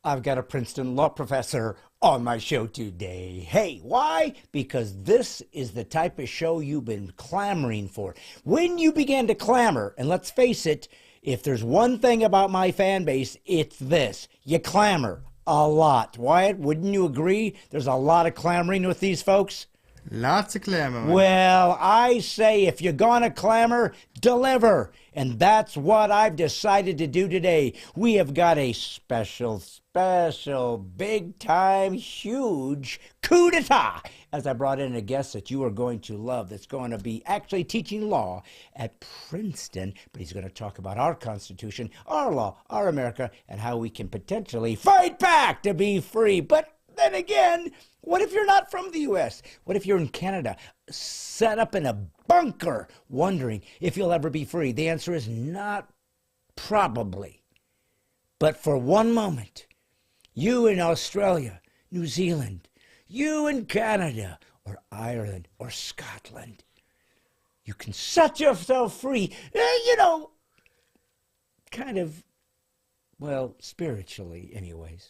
I've got a Princeton law professor on my show today. Hey, why? Because this is the type of show you've been clamoring for. When you began to clamor, and let's face it, if there's one thing about my fan base, it's this. You clamor a lot. Wyatt, wouldn't you agree? There's a lot of clamoring with these folks. Lots of clamoring. Well, I say if you're gonna clamor, deliver. And that's what I've decided to do today. We have got a special, big-time, huge coup d'etat, as I brought in a guest that you are going to love that's going to be actually teaching law at Princeton, but he's going to talk about our Constitution, our law, our America, and how we can potentially fight back to be free. But then again, what if you're not from the U.S.? What if you're in Canada, set up in a bunker, wondering if you'll ever be free? The answer is not probably. But for one moment, you in Australia, New Zealand, you in Canada, or Ireland, or Scotland, you can set yourself free, kind of, well, spiritually anyways,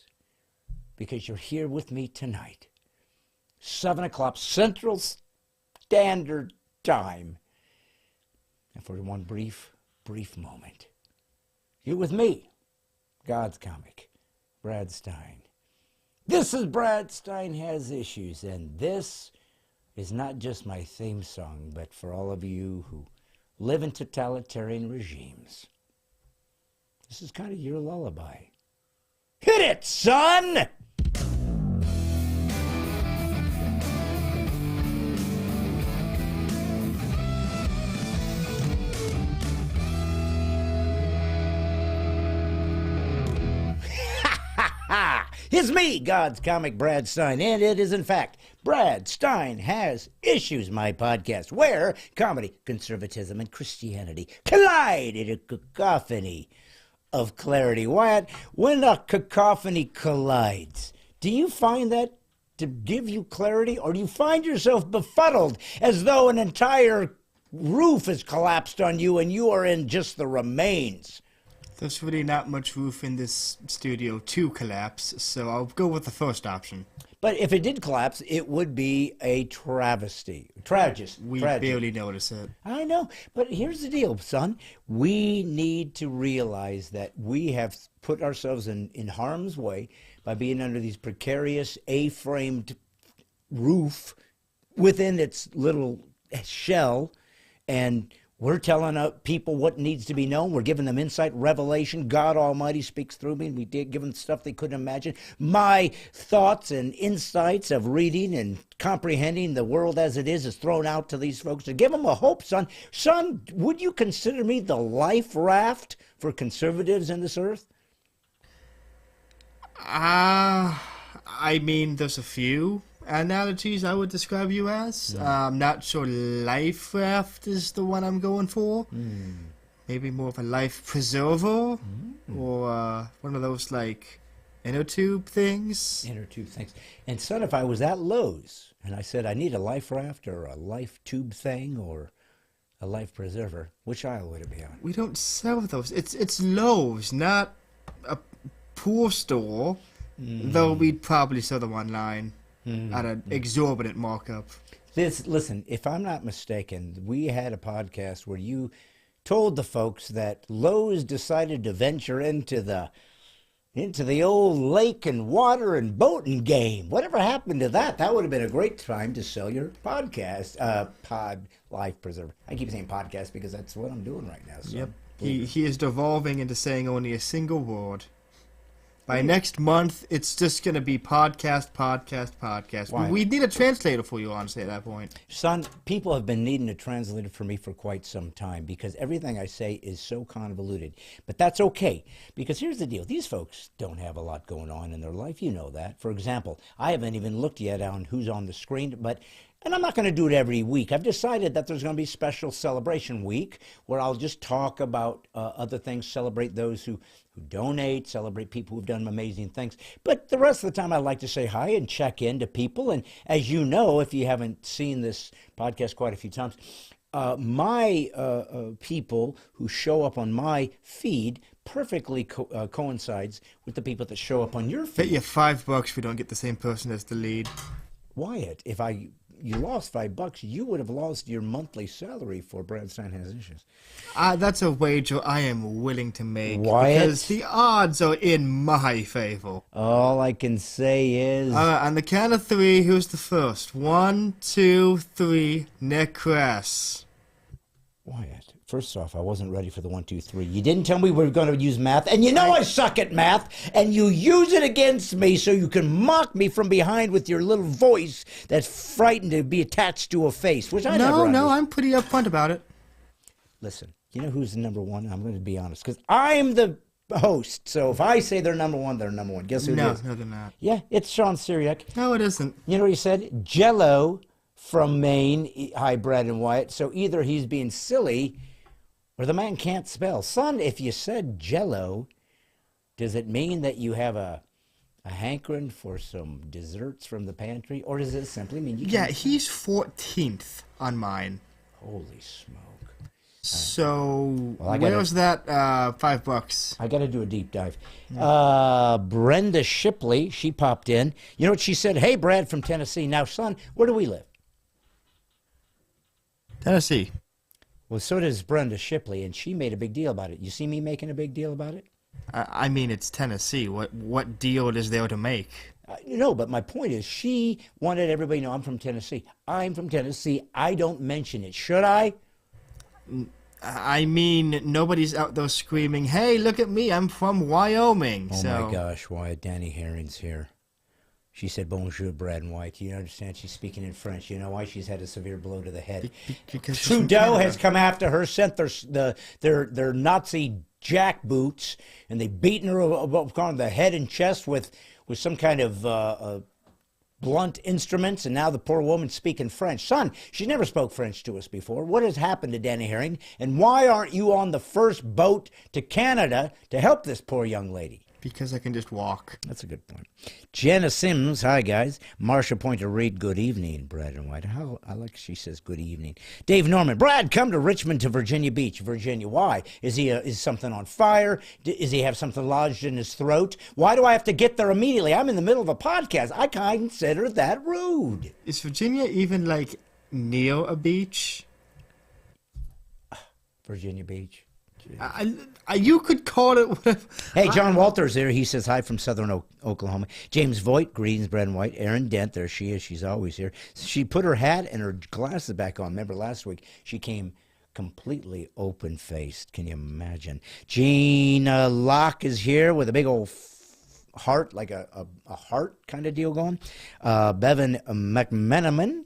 because you're here with me tonight. 7 o'clock Central Standard Time. And for one brief moment, you're with me, God's comic, Brad Stine. This is Brad Stine Has Issues, and this is not just my theme song, but for all of you who live in totalitarian regimes, this is kind of your lullaby. Hit it, son! It's me, God's comic, Brad Stine, and it is, in fact, Brad Stine Has Issues, my podcast, where comedy, conservatism, and Christianity collide in a cacophony of clarity. Wyatt, when a cacophony collides, do you find that to give you clarity, or do you find yourself befuddled as though an entire roof has collapsed on you and you are in just the remains? There's really not much roof in this studio to collapse, so I'll go with the first option. But if it did collapse, it would be a travesty. Tragic. We barely notice it. I know, but here's the deal, son. We need to realize that we have put ourselves in harm's way by being under these precarious A-framed roof within its little shell, and we're telling people what needs to be known. We're giving them insight, revelation. God Almighty speaks through me. We did give them stuff they couldn't imagine. My thoughts and insights of reading and comprehending the world as it is thrown out to these folks to give them a hope, son. Son, would you consider me the life raft for conservatives in this earth? I mean, there's a few analogies I would describe you as. I'm not sure life raft is the one I'm going for. Maybe more of a life preserver, or one of those like inner tube things. Inner tube things. And son, if I was at Lowe's and I said I need a life raft or a life tube thing or a life preserver, which aisle would it be on? We don't sell those. It's Lowe's, not a poor store. Though we'd probably sell them online at an exorbitant markup. Listen, if I'm not mistaken, we had a podcast where you told the folks that Lowe's decided to venture into the old lake and water and boating game. Whatever happened to that? That would have been a great time to sell your podcast, life preserver. I keep saying podcast because that's what I'm doing right now. So. Yep. He is devolving into saying only a single word. By next month, it's just going to be podcast. Why? We need a translator for you, honestly, at that point. Son, people have been needing a translator for me for quite some time because everything I say is so convoluted. But that's okay, because here's the deal. These folks don't have a lot going on in their life. You know that. For example, I haven't even looked yet on who's on the screen, and I'm not going to do it every week. I've decided that there's going to be a special celebration week where I'll just talk about other things, celebrate those who donate, celebrate people who've done amazing things. But the rest of the time, I like to say hi and check in to people. And as you know, if you haven't seen this podcast quite a few times, my people who show up on my feed perfectly coincides with the people that show up on your Bet feed. you $5 if we don't get the same person as the lead. Wyatt, if you lost $5, you would have lost your monthly salary for Brad Stine Has Issues. That's a wager I am willing to make. Wyatt? Because the odds are in my favor. All I can say is... On the count of 3, who's the first? 1, 2, 3, Nick Kress. Wyatt, first off, I wasn't ready for the 1, 2, 3. You didn't tell me we were going to use math, and you know I suck at math, and you use it against me so you can mock me from behind with your little voice that's frightened to be attached to a face, which I never understood. No, I'm pretty upfront about it. Listen, you know who's the number one? I'm going to be honest, because I'm the host, so if I say they're number one, they're number one. Guess who it is? No, they're not. Yeah, it's Sean Syriac. No, it isn't. You know what he said? Jello from Maine. Hi, Brad and Wyatt. So either he's being silly or the man can't spell. Son, if you said Jello, does it mean that you have a hankering for some desserts from the pantry? Or does it simply mean you Yeah, can't he's 14th on mine. Holy smoke. So, Well, where was that $5? I got to do a deep dive. Brenda Shipley, she popped in. You know what she said? Hey, Brad from Tennessee. Now, son, where do we live? Tennessee. Well, so does Brenda Shipley, and she made a big deal about it. You see me making a big deal about it? I mean, it's Tennessee. What deal is there to make? No, but my point is she wanted everybody to know I'm from Tennessee. I'm from Tennessee. I don't mention it. Should I? I mean, nobody's out there screaming, hey, look at me, I'm from Wyoming. Oh, so... my gosh, why Danny Herring's here. She said, bonjour, Brad and White. You understand she's speaking in French. You know why? She's had a severe blow to the head. Because Trudeau has come after her, sent their Nazi jackboots, and they've beaten her on the head and chest with some kind of blunt instruments, and now the poor woman's speaking French. Son, she never spoke French to us before. What has happened to Danny Herring, and why aren't you on the first boat to Canada to help this poor young lady? Because I can just walk. That's a good point. Jenna Sims, hi guys. Marsha Pointer Reed, good evening, Brad and White. How I like she says good evening. Dave Norman, Brad, come to Richmond to Virginia Beach. Virginia, why? Is something on fire? Does he have something lodged in his throat? Why do I have to get there immediately? I'm in the middle of a podcast. I consider that rude. Is Virginia even, like, near a beach? Virginia Beach. You could call it whatever. Hey, John Walters there. He says hi from Southern Oklahoma. James Voigt, greetings, Brad and White. Erin Dent, there she is. She's always here. She put her hat and her glasses back on. Remember last week she came completely open-faced. Can you imagine? Gina Locke is here with a big old heart, like a heart kind of deal going. Bevan McMenamin.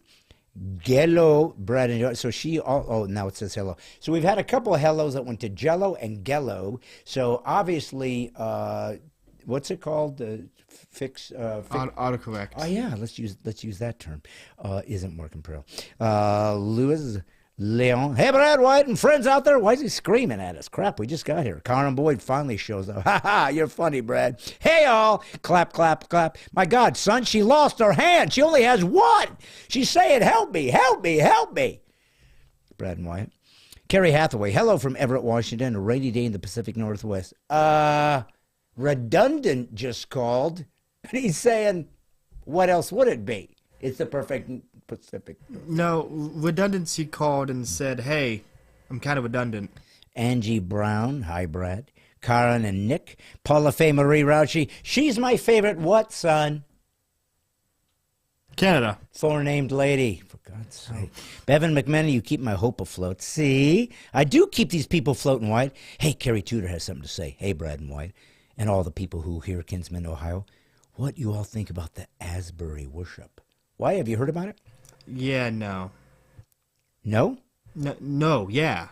Gello, Brad, and so she, now it says hello. So we've had a couple of hellos that went to Jello and Gello. So obviously, what's it called? Autocorrect. Oh yeah, let's use that term. Isn't working, Pearl. Louis Leon. Hey, Brad White and friends out there. Why is he screaming at us? Crap, we just got here. Karen Boyd finally shows up. Ha ha, you're funny, Brad. Hey, all. Clap, clap, clap. My God, son, she lost her hand. She only has one. She's saying, help me, help me, help me. Brad and White. Carrie Hathaway. Hello from Everett, Washington. A rainy day in the Pacific Northwest. Redundant just called. And he's saying, what else would it be? It's the perfect Pacific. No, Redundancy called and said, hey, I'm kind of redundant. Angie Brown, hi Brad. Karen and Nick. Paula Faye Marie Rouchy. She's my favorite what, son? Canada. Forenamed lady. For God's sake. Bevan McMahon, you keep my hope afloat. See? I do keep these people floating, White. Hey, Carrie Tudor has something to say. Hey, Brad and White. And all the people who hear Kinsman, Ohio. What you all think about the Asbury worship? Why? Have you heard about it? Yeah, no. No? No, yeah.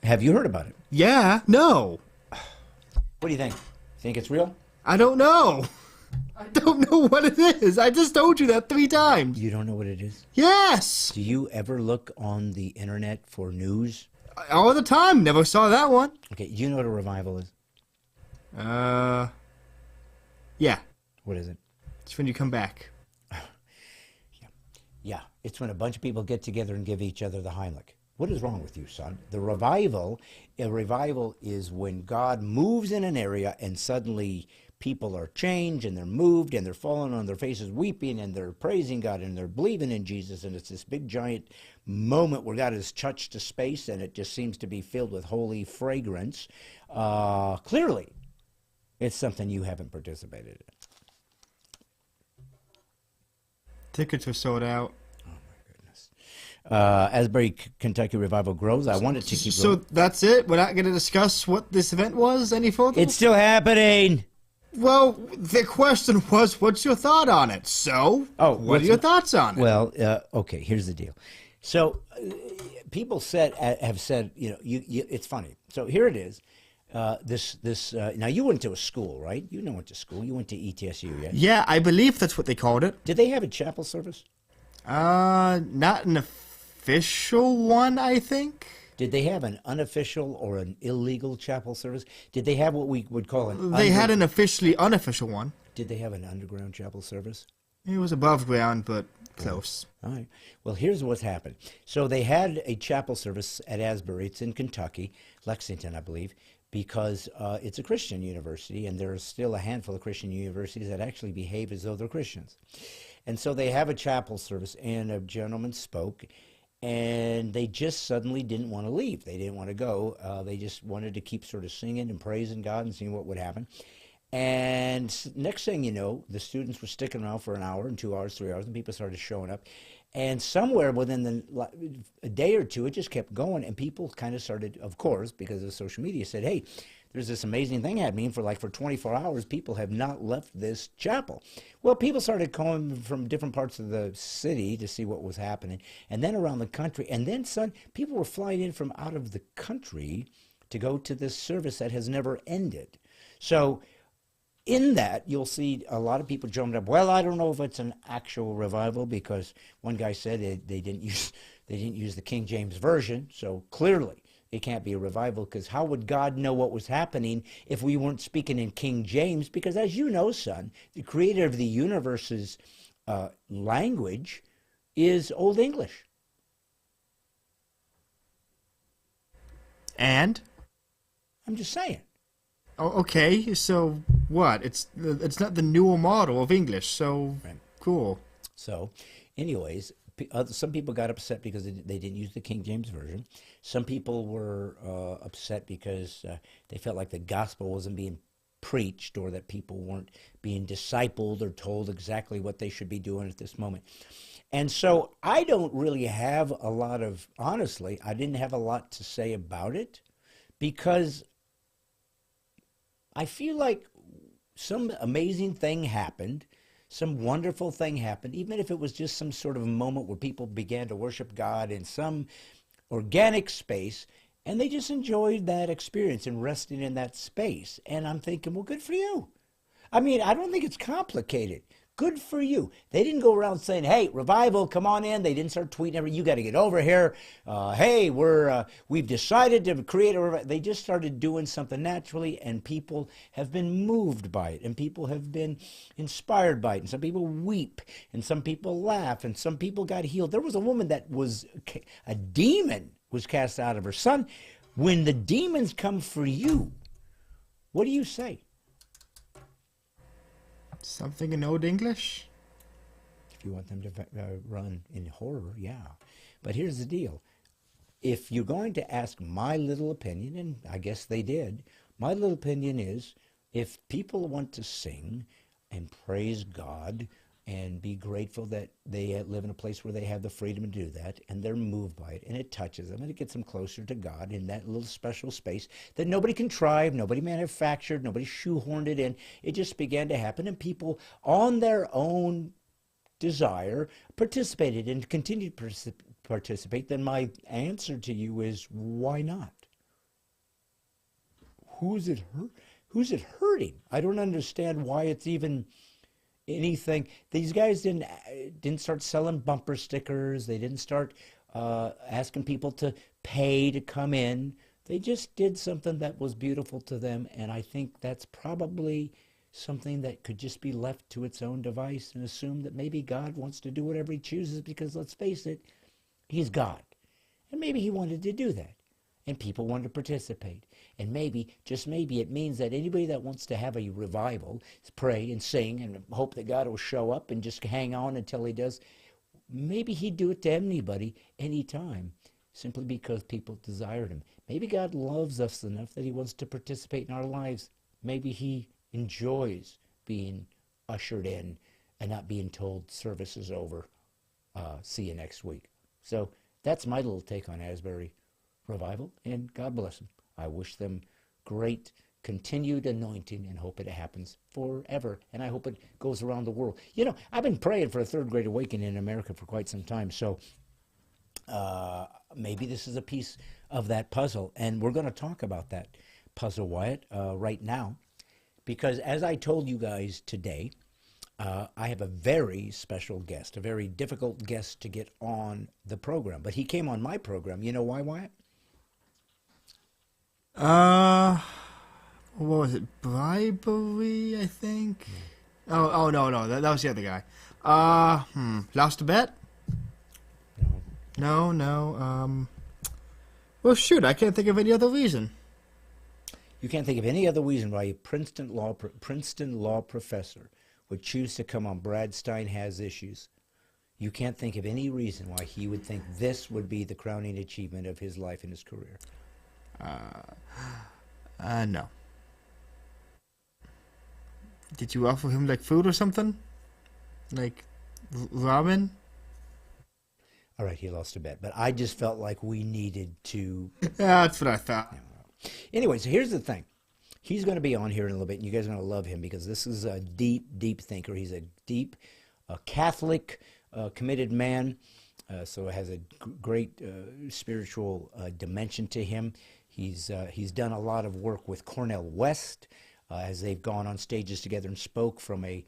Have you heard about it? Yeah, no. What do you think? Think it's real? I don't know. I don't know what it is. I just told you that 3 times. You don't know what it is? Yes. Do you ever look on the internet for news? All the time. Never saw that one. Okay, you know what a revival is? Yeah. What is it? It's when you come back. Yeah, it's when a bunch of people get together and give each other the Heimlich. What is wrong with you, son? A revival is when God moves in an area and suddenly people are changed and they're moved and they're falling on their faces weeping and they're praising God and they're believing in Jesus, and it's this big giant moment where God has touched a space and it just seems to be filled with holy fragrance. Clearly, it's something you haven't participated in. Tickets are sold out. Asbury, Kentucky Revival grows. I want it to keep growing. So that's it? We're not going to discuss what this event was any further? It's still happening. Well, the question was, what's your thought on it? So, what are your thoughts on it? Well, okay, here's the deal. So, people have said, it's funny. So here it is. Now you went to a school, right? You went to school. You went to ETSU, yeah? Yeah, I believe that's what they called it. Did they have a chapel service? Not an official one, I think. Did they have an unofficial or an illegal chapel service? Did they have what we would call an... They had an officially unofficial one. Did they have an underground chapel service? It was above ground, but close. All right. Well, here's what's happened. So they had a chapel service at Asbury. It's in Kentucky, Lexington, I believe, because it's a Christian university, and there's still a handful of Christian universities that actually behave as though they're Christians. And so they have a chapel service, and a gentleman spoke, and they just suddenly didn't want to leave. They didn't want to go. They just wanted to keep sort of singing and praising God and seeing what would happen. And next thing you know, the students were sticking around for an hour and 2 hours, 3 hours, and people started showing up. And somewhere within a day or two, it just kept going, and people kind of started, of course, because of social media, said, hey, there's this amazing thing happening for 24 hours. People have not left this chapel. Well, people started coming from different parts of the city to see what was happening, and then around the country. And then, son, people were flying in from out of the country to go to this service that has never ended. So in that, you'll see a lot of people jumping up. Well, I don't know if it's an actual revival, because one guy said they didn't use the King James Version, so clearly it can't be a revival, because how would God know what was happening if we weren't speaking in King James? Because as you know, son, the creator of the universe's language is Old English. And? I'm just saying. Oh, okay, so what? It's not the newer model of English, so right. Cool. So, anyways, some people got upset because they didn't use the King James Version. Some people were upset because they felt like the gospel wasn't being preached, or that people weren't being discipled or told exactly what they should be doing at this moment. And so I don't really have a lot of, honestly, I didn't have a lot to say about it, because I feel like some amazing thing happened. Some wonderful thing happened, even if it was just some sort of a moment where people began to worship God in some organic space, and they just enjoyed that experience and resting in that space. And I'm thinking, well, good for you. I mean, I don't think it's complicated. Good for you. They didn't go around saying, hey, revival, come on in. They didn't start tweeting, you got to get over here. Hey, we've decided to create a revival. They just started doing something naturally, and people have been moved by it, and people have been inspired by it, and some people weep, and some people laugh, and some people got healed. There was a woman that was, a demon was cast out of her. Son, when the demons come for you, what do you say? Something in Old English? If you want them to run in horror, yeah. But here's the deal. If you're going to ask my little opinion, and I guess they did, my little opinion is, if people want to sing and praise God and be grateful that they live in a place where they have the freedom to do that, and they're moved by it, and it touches them, and it gets them closer to God in that little special space that nobody contrived, nobody manufactured, nobody shoehorned it in. It just began to happen, and people, on their own desire, participated and continue to participate. Then my answer to you is, why not? Who's it hurting? I don't understand why it's even anything. These guys didn't start selling bumper stickers. They didn't start asking people to pay to come in. They just did something that was beautiful to them, and I think that's probably something that could just be left to its own device, and assume that maybe God wants to do whatever he chooses, because let's face it, he's God. And maybe he wanted to do that. And people wanted to participate. And maybe, just maybe, it means that anybody that wants to have a revival, pray and sing and hope that God will show up and just hang on until he does, maybe he'd do it to anybody, anytime, simply because people desired him. Maybe God loves us enough that he wants to participate in our lives. Maybe he enjoys being ushered in and not being told service is over. See you next week. So that's my little take on Asbury Revival, and God bless them. I wish them great continued anointing and hope it happens forever, and I hope it goes around the world. You know, I've been praying for a third great awakening in America for quite some time, so maybe this is a piece of that puzzle, and we're going to talk about that puzzle, Wyatt, right now, because as I told you guys today, I have a very special guest, a very difficult guest to get on the program, but he came on my program. You know why, Wyatt? What was it? Bribery, I think. Oh no, that was the other guy. Lost a bet? No. Well, shoot, I can't think of any other reason. You can't think of any other reason why a Princeton law professor would choose to come on Stine Has Issues. You can't think of any reason why he would think this would be the crowning achievement of his life and his career. No. Did you offer him, like, food or something? Like, ramen? All right, he lost a bet, but I just felt like we needed to... That's what I thought. Anyway, so here's the thing. He's going to be on here in a little bit, and you guys are going to love him because this is a deep, deep thinker. He's a deep Catholic, committed man, so it has a great spiritual dimension to him. He's done a lot of work with Cornel West as they've gone on stages together and spoke from a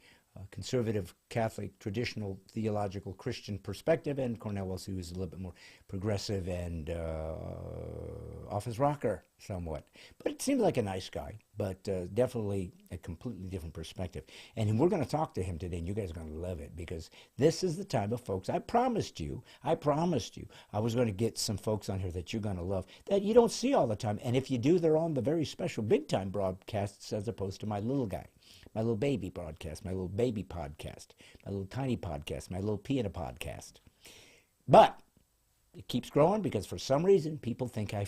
conservative, Catholic, traditional, theological, Christian perspective, and Cornel West, who is a little bit more progressive and office rocker somewhat. But it seems like a nice guy, but definitely a completely different perspective. And we're going to talk to him today, and you guys are going to love it, because this is the time of folks. I promised you I was going to get some folks on here that you're going to love, that you don't see all the time. And if you do, they're on the very special big-time broadcasts as opposed to my little guy. My little baby broadcast, my little baby podcast, my little tiny podcast, my little piano podcast. But it keeps growing because for some reason people think I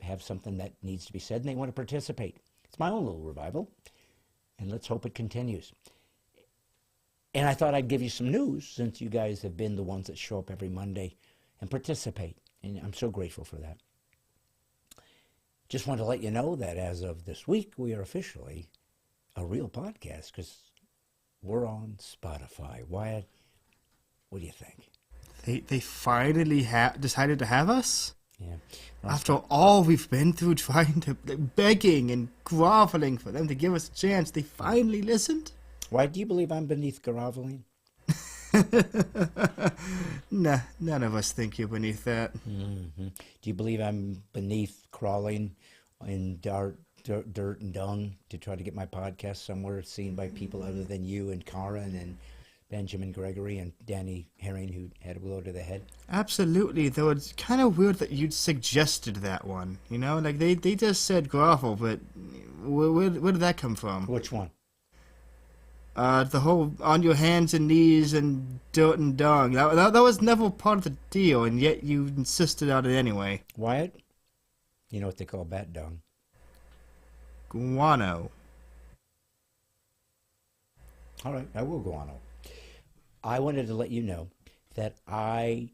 have something that needs to be said and they want to participate. It's my own little revival, and let's hope it continues. And I thought I'd give you some news since you guys have been the ones that show up every Monday and participate, and I'm so grateful for that. Just want to let you know that as of this week, we are officially a real podcast because we're on Spotify. Wyatt, what do you think? They finally decided to have us? Yeah. After all we've been through trying to, begging and groveling for them to give us a chance, they finally listened? Why do you believe I'm beneath groveling? Nah, none of us think you're beneath that. Mm-hmm. Do you believe I'm beneath crawling in dirt and dung to try to get my podcast somewhere seen by people other than you and Karen and Benjamin Gregory and Danny Herring, who had a blow to the head? Absolutely, though it's kind of weird that you'd suggested that one. You know, like they just said grovel, but where did that come from? Which one? The whole on your hands and knees and dirt and dung. That was never part of the deal, and yet you insisted on it anyway. Wyatt, you know what they call bat dung? Guano. All right, I will guano. I wanted to let you know that I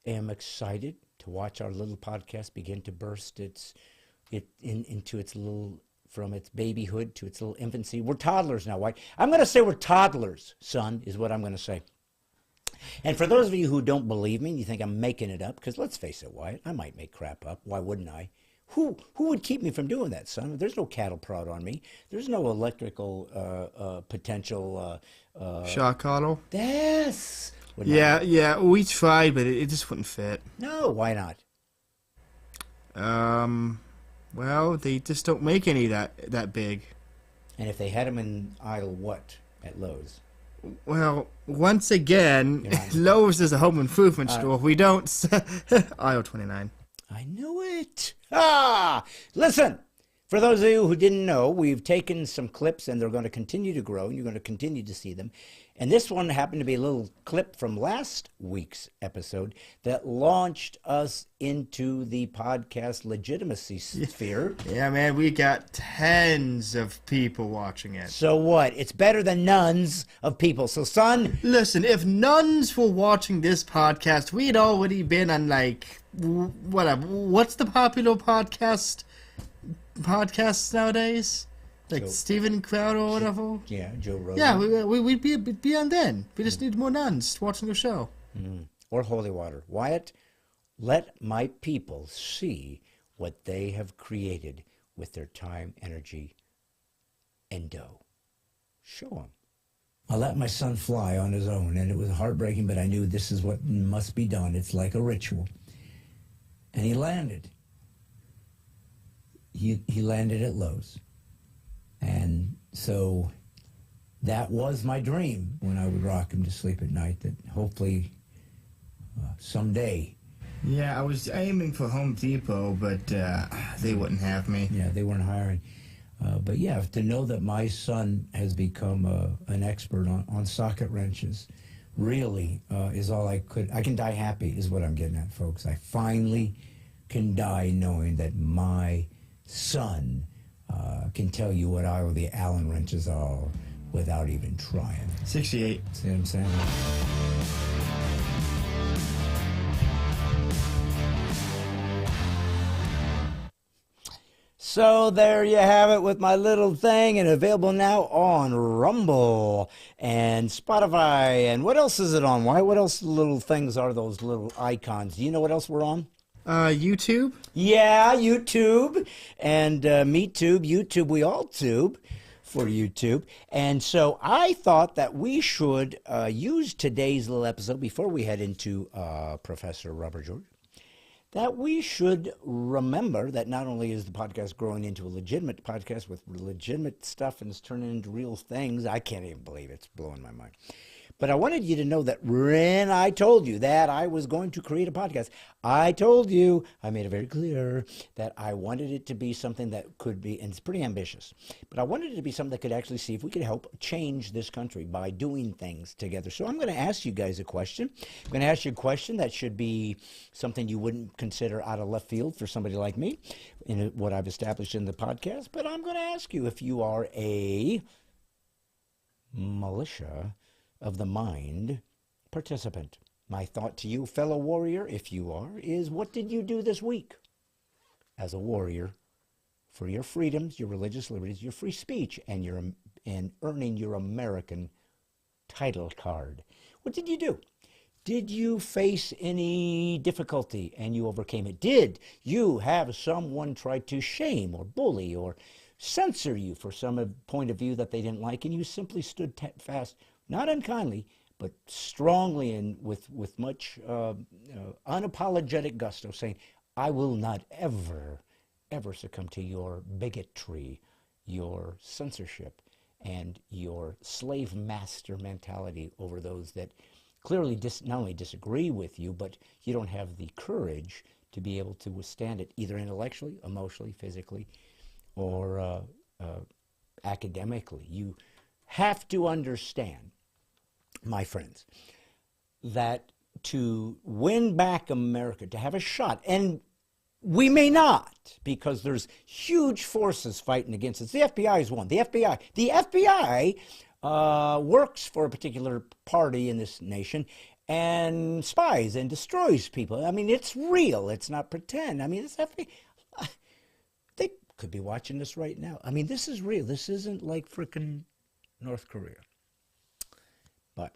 am excited to watch our little podcast begin to burst into its little, from its babyhood to its little infancy. We're toddlers now, Wyatt. I'm going to say we're toddlers, son, is what I'm going to say. And for those of you who don't believe me, you think I'm making it up, because let's face it, Wyatt, I might make crap up. Why wouldn't I? Who would keep me from doing that, son? There's no cattle prod on me. There's no electrical potential. Shock collar? Yes. Yeah, we tried, but it just wouldn't fit. No, why not? Well, they just don't make any that big. And if they had them in aisle what at Lowe's? Well, once again, Lowe's is a home improvement store. We don't... Aisle 29. I knew it. Listen, for those of you who didn't know, we've taken some clips and they're going to continue to grow and you're going to continue to see them. And this one happened to be a little clip from last week's episode that launched us into the podcast legitimacy sphere. Yeah, man, we got tens of people watching it. So what? It's better than nuns of people. So, son... Listen, if nuns were watching this podcast, we'd already been on, like, whatever. What's the popular podcasts nowadays? Like Steven Crowder or whatever? Yeah, Joe Rogan. Yeah, we'd be on then. We just need more nuns watching the show. Or holy water. Wyatt, let my people see what they have created with their time, energy, and dough. Show them. I let my son fly on his own, and it was heartbreaking, but I knew this is what must be done. It's like a ritual. And he landed. He landed at Lowe's. And so that was my dream when I would rock him to sleep at night, that hopefully someday. Yeah, I was aiming for Home Depot, but they wouldn't have me. Yeah, they weren't hiring. But yeah, to know that my son has become an expert on socket wrenches really is all I could. I can die happy is what I'm getting at, folks. I finally can die knowing that my son can tell you what the Allen wrenches are without even trying. 68. See what I'm saying? So there you have it with my little thing, and available now on Rumble and Spotify. And what else is it on? What else little things are those little icons? Do you know what else we're on? YouTube? Yeah, YouTube. And MeTube, YouTube, we all tube for YouTube. And so I thought that we should use today's little episode before we head into Professor Robert George, that we should remember that not only is the podcast growing into a legitimate podcast with legitimate stuff and it's turning into real things. I can't even believe it. It's blowing my mind. But I wanted you to know that when I told you that I was going to create a podcast, I told you, I made it very clear that I wanted it to be something that could be, and it's pretty ambitious, but I wanted it to be something that could actually see if we could help change this country by doing things together. So I'm going to ask you guys a question. I'm going to ask you a question that should be something you wouldn't consider out of left field for somebody like me in what I've established in the podcast, but I'm going to ask you if you are a militia of the mind participant. My thought to you, fellow warrior, if you are, is what did you do this week as a warrior for your freedoms, your religious liberties, your free speech, and earning your American title card? What did you do? Did you face any difficulty and you overcame it? Did you have someone try to shame or bully or censor you for some point of view that they didn't like, and you simply stood fast, not unkindly, but strongly and with much unapologetic gusto, saying, I will not ever succumb to your bigotry, your censorship, and your slave master mentality over those that clearly not only disagree with you, but you don't have the courage to be able to withstand it, either intellectually, emotionally, physically, or academically. You have to understand, my friends, that to win back America, to have a shot, and we may not, because there's huge forces fighting against us. The FBI is one. The FBI works for a particular party in this nation and spies and destroys people. I mean, it's real. It's not pretend. I mean, it's FBI. They could be watching this right now. I mean, this is real. This isn't like frickin' North Korea. But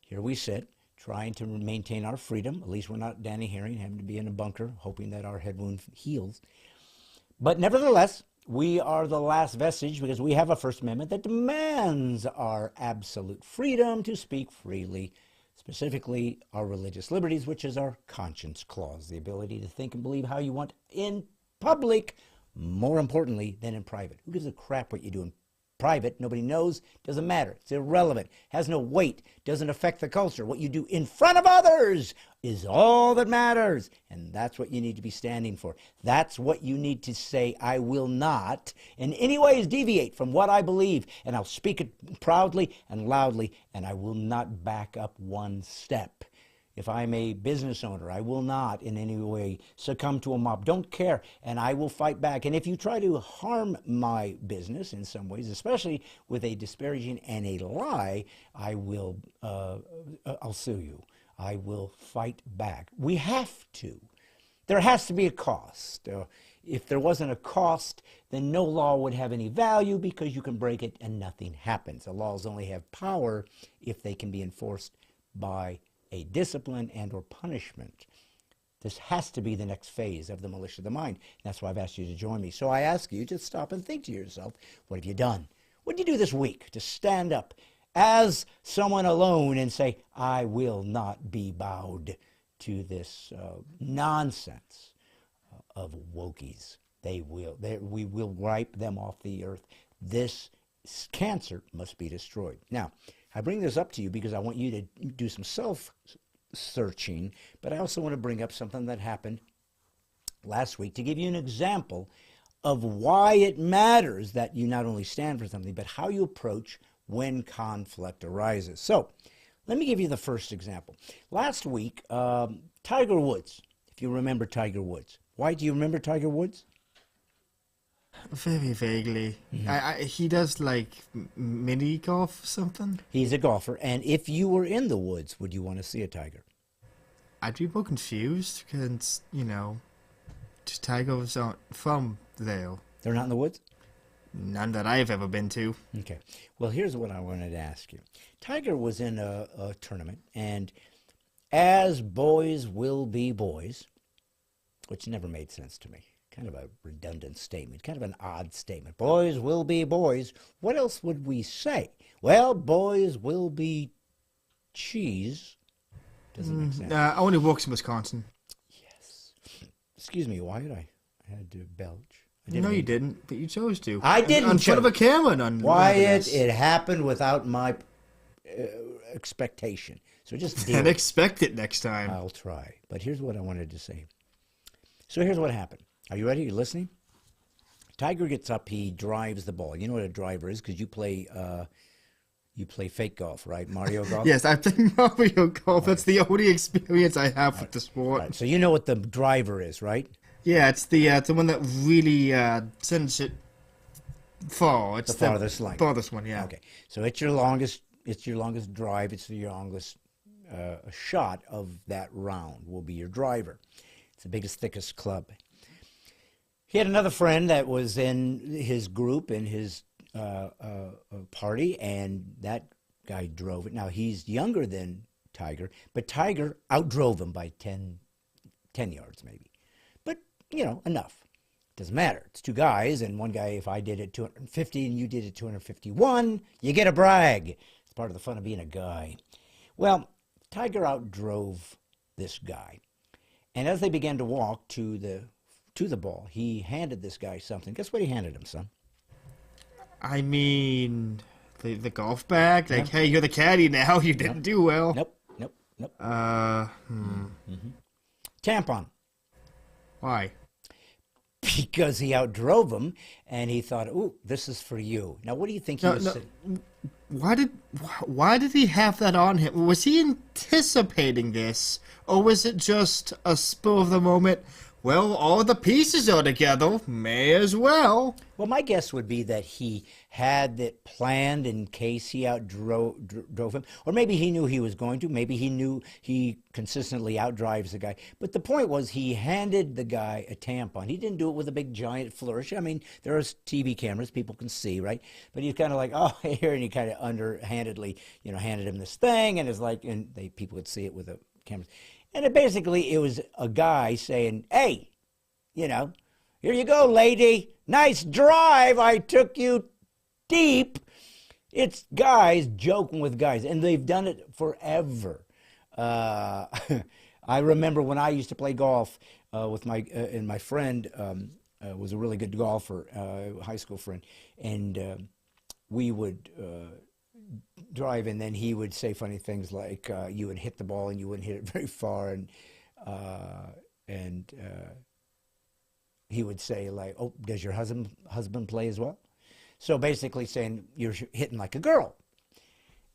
here we sit, trying to maintain our freedom. At least we're not Danny Herring, having to be in a bunker, hoping that our head wound heals. But nevertheless, we are the last vestige because we have a First Amendment that demands our absolute freedom to speak freely, specifically our religious liberties, which is our conscience clause, the ability to think and believe how you want in public, more importantly than in private. Who gives a crap what you do in private, nobody knows, doesn't matter. It's irrelevant, has no weight, doesn't affect the culture. What you do in front of others is all that matters. And that's what you need to be standing for. That's what you need to say, I will not in any ways deviate from what I believe. And I'll speak it proudly and loudly, and I will not back up one step. If I'm a business owner, I will not in any way succumb to a mob. Don't care, and I will fight back. And if you try to harm my business in some ways, especially with a disparaging and a lie, I'll sue you. I will fight back. We have to. There has to be a cost. If there wasn't a cost, then no law would have any value because you can break it and nothing happens. The laws only have power if they can be enforced by a discipline and or punishment. This has to be the next phase of the militia of the mind. That's why I've asked you to join me. So I ask you to stop and think to yourself, what have you done? What did you do this week to stand up as someone alone and say, I will not be bowed to this nonsense of wokies. We will wipe them off the earth. This cancer must be destroyed. Now, I bring this up to you because I want you to do some self-searching, but I also want to bring up something that happened last week to give you an example of why it matters that you not only stand for something, but how you approach when conflict arises. So, let me give you the first example. Last week, Tiger Woods, if you remember Tiger Woods. Why do you remember Tiger Woods? Very vaguely. He does like mini golf or something. He's a golfer, and if you were in the woods, would you want to see a tiger? I'd be more confused because, just tigers aren't from there. They're not in the woods? None that I've ever been to. Okay. Well, here's what I wanted to ask you. Tiger was in a tournament, and as boys will be boys, which never made sense to me. Kind of a redundant statement, kind of an odd statement. Boys will be boys. What else would we say? Well, boys will be cheese. Doesn't make sense. I only works in Wisconsin. Yes. Excuse me, Wyatt, I had to belch. No, you didn't, but you chose to. I didn't. In front of a camera. None. Wyatt, it happened without my expectation. So just deal. And expect it next time. I'll try. But here's what I wanted to say. So here's what happened. Are you ready? You listening? Tiger gets up. He drives the ball. You know what a driver is because you play fake golf, right? Mario Golf? Yes, I play Mario Golf. Okay. That's the only experience I have with the sport. Right. So you know what the driver is, right? Yeah, it's the one that really sends it far. It's the farthest line. Farthest one, yeah. Okay. So it's your longest drive. It's your longest shot of that round will be your driver. It's the biggest, thickest club. He had another friend that was in his group, in his party, and that guy drove it. Now, he's younger than Tiger, but Tiger outdrove him by 10 yards maybe. But, enough. Doesn't matter. It's two guys, and one guy, if I did it 250 and you did it 251, you get a brag. It's part of the fun of being a guy. Well, Tiger outdrove this guy. And as they began to walk to the ball, he handed this guy something. Guess what he handed him, son? I mean, the golf bag? Like, hey, you're the caddy now. You didn't do well. Nope. Tampon. Why? Because he outdrove him, and he thought, ooh, this is for you. Now, what do you think he was saying? Why did he have that on him? Was he anticipating this? Or was it just a spur of the moment? Well, all the pieces are together. May as well. Well, my guess would be that he had it planned in case he outdrove him. Or maybe he knew he was going to. Maybe he knew he consistently outdrives the guy. But the point was he handed the guy a tampon. He didn't do it with a big giant flourish. I mean, there are TV cameras. People can see, right? But he's kind of like, oh, here. And he kind of underhandedly, handed him this thing. And it's like, people would see it with the cameras. And it was a guy saying, hey, here you go, lady. Nice drive. I took you deep. It's guys joking with guys, and they've done it forever. I remember when I used to play golf with my friend was a really good golfer, high school friend, and we would drive, and then he would say funny things like you would hit the ball and you wouldn't hit it very far, and he would say like, "Oh, does your husband play as well?" So basically saying you're hitting like a girl.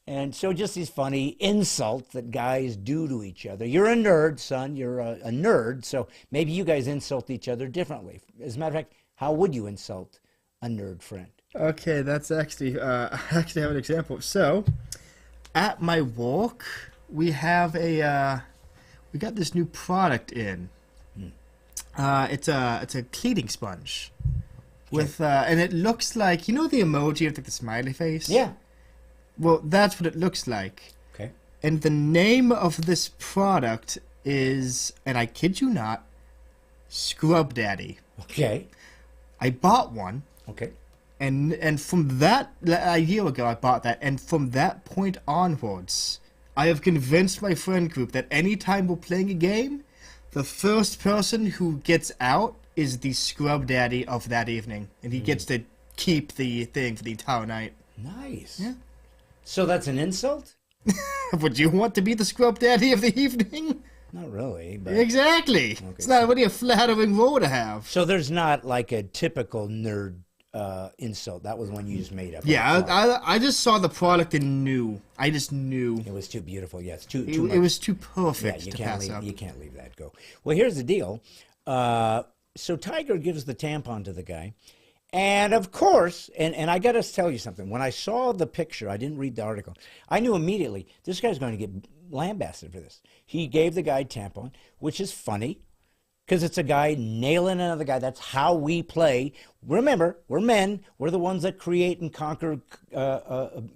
And so just these funny insults that guys do to each other. You're a nerd, son. You're a nerd. So maybe you guys insult each other differently. As a matter of fact, how would you insult a nerd friend? Okay, that's actually I actually have an example. So, at my work, we have we got this new product in. It's a cleaning sponge, with and it looks like, you know, the emoji of the smiley face. Yeah. Well, that's what it looks like. Okay. And the name of this product is, and I kid you not, Scrub Daddy. Okay. I bought one. Okay. And from that, a year ago I bought that, and from that point onwards, I have convinced my friend group that anytime we're playing a game, the first person who gets out is the Scrub Daddy of that evening, and he gets to keep the thing for the entire night. Nice. Yeah. So that's an insult? Would you want to be the Scrub Daddy of the evening? Not really, but Exactly. Okay, It's not really a flattering role to have. so there's not like a typical nerd insult. That was one you just made up. Yeah, I just saw the product and knew. I just knew. It was too beautiful. Yes, too It much. was too Yeah, perfect you to can't pass leave. up. You can't leave that go. Well, here's the deal. So Tiger gives the tampon to the guy, and of course, and I got to tell you something. When I saw the picture, I didn't read the article. I knew immediately this guy's going to get lambasted for this. He gave the guy tampon, which is funny, because it's a guy nailing another guy. That's how we play. Remember, we're men. We're the ones that create and conquer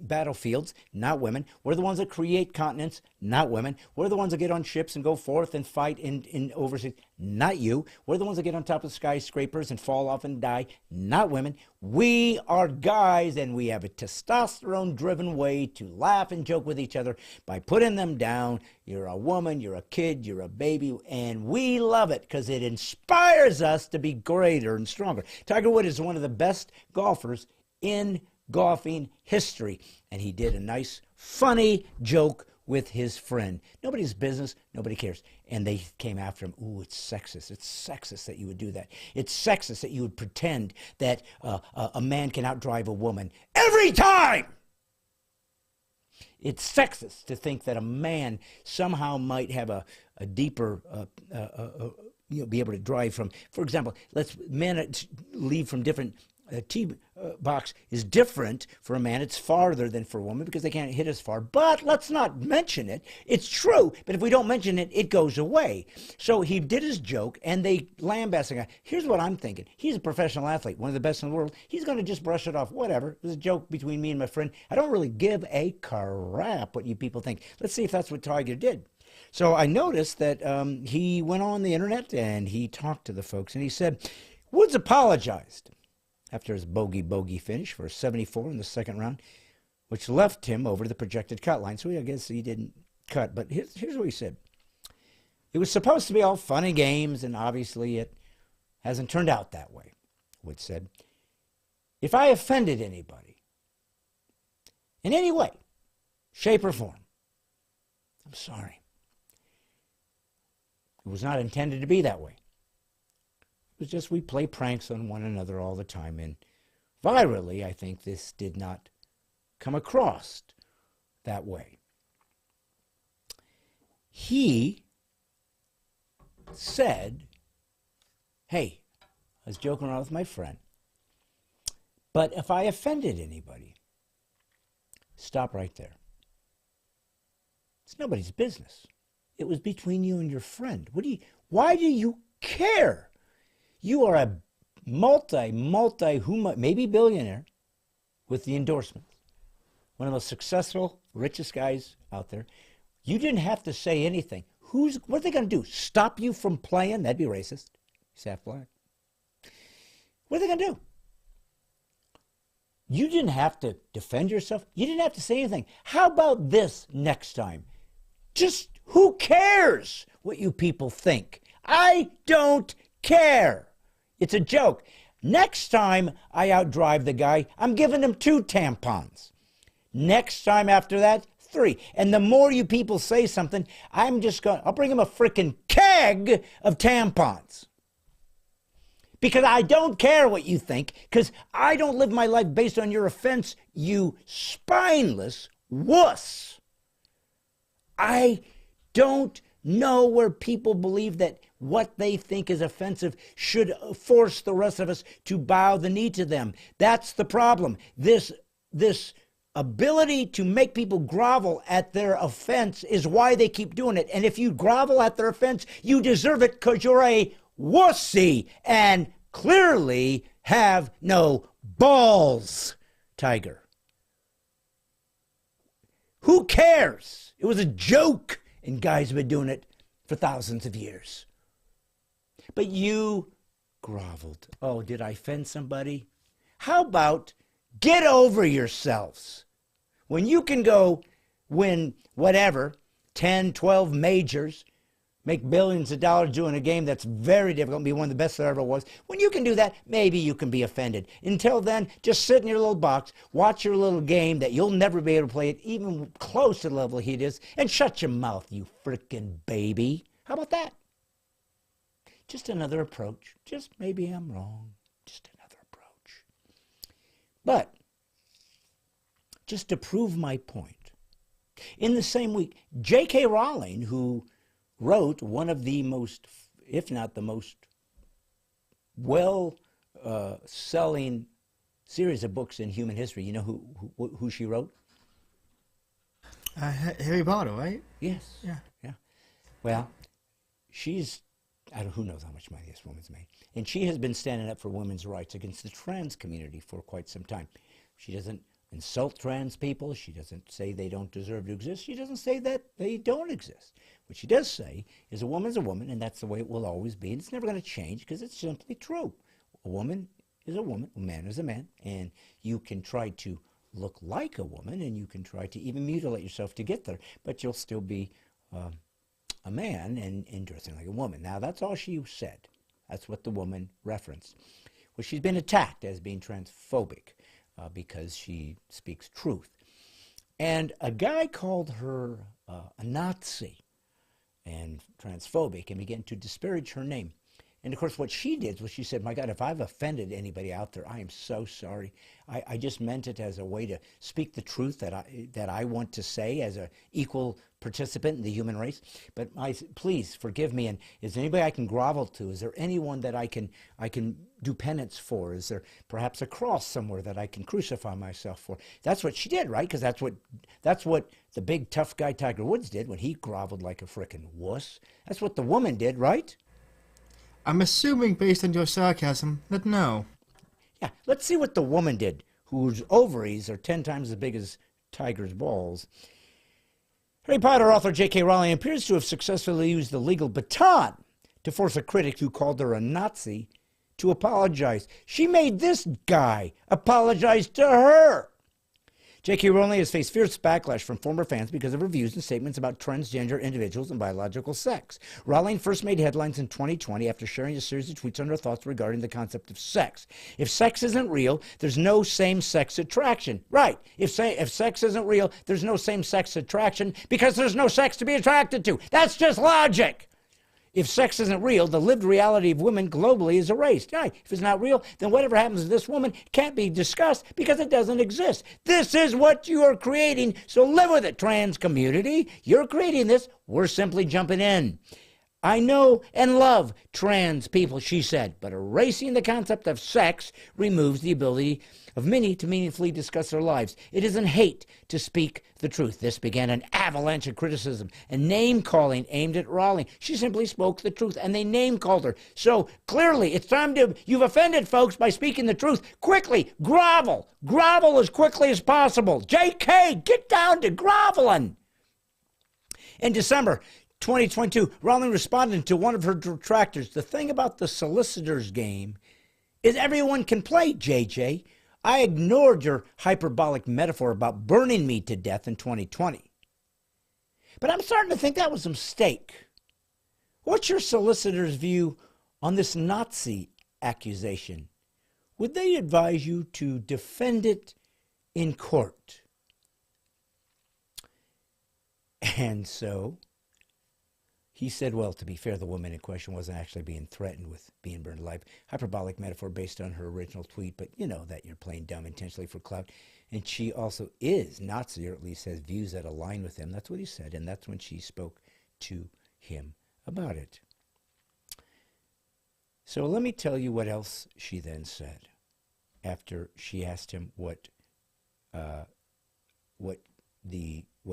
battlefields, not women. We're the ones that create continents, not women. We're the ones that get on ships and go forth and fight in overseas, not you. We're the ones that get on top of skyscrapers and fall off and die, not women. We are guys, and we have a testosterone-driven way to laugh and joke with each other by putting them down. You're a woman, you're a kid, you're a baby, and we love it because it inspires us to be greater and stronger. Tiger Woods is one of the best golfers in golfing history, and he did a nice, funny joke with his friend. Nobody's business, nobody cares. And they came after him. Ooh, it's sexist. It's sexist that you would do that. It's sexist that you would pretend that a man can outdrive a woman every time. It's sexist to think that a man somehow might have a deeper, be able to drive from, for example, men leave from different tee box is different for a man. It's farther than for a woman because they can't hit as far. But let's not mention it. It's true, but if we don't mention it, it goes away. So he did his joke, and they lambasted the guy. Here's what I'm thinking. He's a professional athlete, one of the best in the world. He's going to just brush it off. Whatever. It was a joke between me and my friend. I don't really give a crap what you people think. Let's see if that's what Tiger did. So I noticed that he went on the internet, and he talked to the folks, and he said, Woods apologized after his bogey finish for 74 in the second round, which left him over the projected cut line. So I guess he didn't cut. But here's what he said. It was supposed to be all fun and games, and obviously it hasn't turned out that way, Woods said. If I offended anybody in any way, shape, or form, I'm sorry. It was not intended to be that way. It was just we play pranks on one another all the time, and virally, I think this did not come across that way. He said, hey, I was joking around with my friend, but if I offended anybody, stop right there. It's nobody's business. It was between you and your friend. Why do you care? You are a maybe billionaire with the endorsements. One of the most successful, richest guys out there. You didn't have to say anything. What are they going to do? Stop you from playing? That'd be racist. He's half black. What are they going to do? You didn't have to defend yourself. You didn't have to say anything. How about this next time? Just who cares what you people think? I don't care. It's a joke. Next time I outdrive the guy, I'm giving him 2 tampons. Next time after that, 3. And the more you people say something, I'll bring him a freaking keg of tampons. Because I don't care what you think, because I don't live my life based on your offense, you spineless wuss. I don't know where people believe that what they think is offensive should force the rest of us to bow the knee to them. That's the problem. This ability to make people grovel at their offense is why they keep doing it. And if you grovel at their offense, you deserve it because you're a wussy and clearly have no balls, Tiger. Who cares? It was a joke, and guys have been doing it for thousands of years. But you groveled. Oh, did I offend somebody? How about get over yourselves? When you can go win whatever, 10, 12 majors, make billions of dollars doing a game that's very difficult, be one of the best there ever was. When you can do that, maybe you can be offended. Until then, just sit in your little box, watch your little game that you'll never be able to play it even close to the level he is, and shut your mouth, you frickin' baby. How about that? Just another approach. Just maybe I'm wrong. Just another approach. But just to prove my point, in the same week, J.K. Rowling, who wrote one of the most, if not the most well-selling series of books in human history. You know who she wrote? Harry Potter, right? Yes. Yeah. Yeah. Well, who knows how much money this woman's made. And she has been standing up for women's rights against the trans community for quite some time. She doesn't insult trans people. She doesn't say they don't deserve to exist. She doesn't say that they don't exist. What she does say is a woman's a woman, and that's the way it will always be. And it's never going to change because it's simply true. A woman is a woman, a man is a man, and you can try to look like a woman, and you can try to even mutilate yourself to get there, but you'll still be a man and dressing like a woman. Now, that's all she said. That's what the woman referenced. Well, she's been attacked as being transphobic because she speaks truth. And a guy called her a Nazi and transphobic and began to disparage her name. And of course, what she did was she said, my God, if I've offended anybody out there, I am so sorry. I just meant it as a way to speak the truth that I want to say as an equal participant in the human race. But please forgive me. And is there anybody I can grovel to? Is there anyone that I can do penance for? Is there perhaps a cross somewhere that I can crucify myself for? That's what she did, right? Because that's what the big tough guy Tiger Woods did when he groveled like a frickin' wuss. That's what the woman did, right? I'm assuming, based on your sarcasm, that no. Yeah, let's see what the woman did, whose ovaries are 10 times as big as Tiger's balls. Harry Potter author J.K. Rowling appears to have successfully used the legal baton to force a critic who called her a Nazi to apologize. She made this guy apologize to her. J.K. Rowling has faced fierce backlash from former fans because of her views and statements about transgender individuals and biological sex. Rowling first made headlines in 2020 after sharing a series of tweets on her thoughts regarding the concept of sex. If sex isn't real, there's no same-sex attraction. Right. If sex isn't real, there's no same-sex attraction because there's no sex to be attracted to. That's just logic. If sex isn't real, the lived reality of women globally is erased. Right. If it's not real, then whatever happens to this woman can't be discussed because it doesn't exist. This is what you are creating, so live with it, trans community. You're creating this. We're simply jumping in. I know and love trans people, she said, but erasing the concept of sex removes the ability of many to meaningfully discuss their lives. It isn't hate to speak the truth. This began an avalanche of criticism and name-calling aimed at Rowling. She simply spoke the truth, and they name-called her. So clearly, it's time you've offended folks by speaking the truth. Quickly, grovel. Grovel as quickly as possible. JK, get down to groveling. In December 2022, Rowling responded to one of her detractors. The thing about the solicitor's game is everyone can play, JJ. I ignored your hyperbolic metaphor about burning me to death in 2020. But I'm starting to think that was a mistake. What's your solicitor's view on this Nazi accusation? would they advise you to defend it in court? And so he said, well, to be fair, the woman in question wasn't actually being threatened with being burned alive. Hyperbolic metaphor based on her original tweet, but you know that you're playing dumb intentionally for clout. And she also is Nazi, or at least has views that align with him. That's what he said, and that's when she spoke to him about it. So let me tell you what else she then said after she asked him what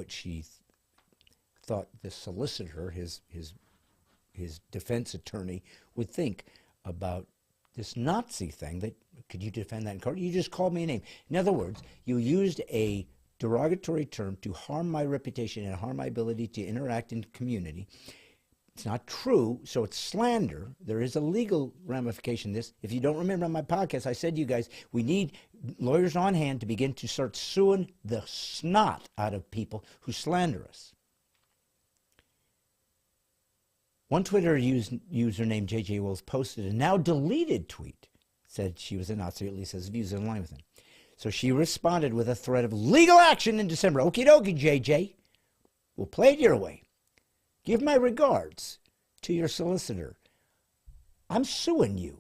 she thought the solicitor, his defense attorney, would think about this Nazi thing. That could you defend that in court? You just called me a name. In other words, you used a derogatory term to harm my reputation and harm my ability to interact in community. It's not true, so it's slander. There is a legal ramification to this. If you don't remember on my podcast, I said to you guys, we need lawyers on hand to begin to start suing the snot out of people who slander us. One Twitter user named JJ Wills posted a now deleted tweet, said she was a Nazi, or at least has views in line with him. So she responded with a threat of legal action in December. Okie dokie, JJ. We'll play it your way. Give my regards to your solicitor. I'm suing you.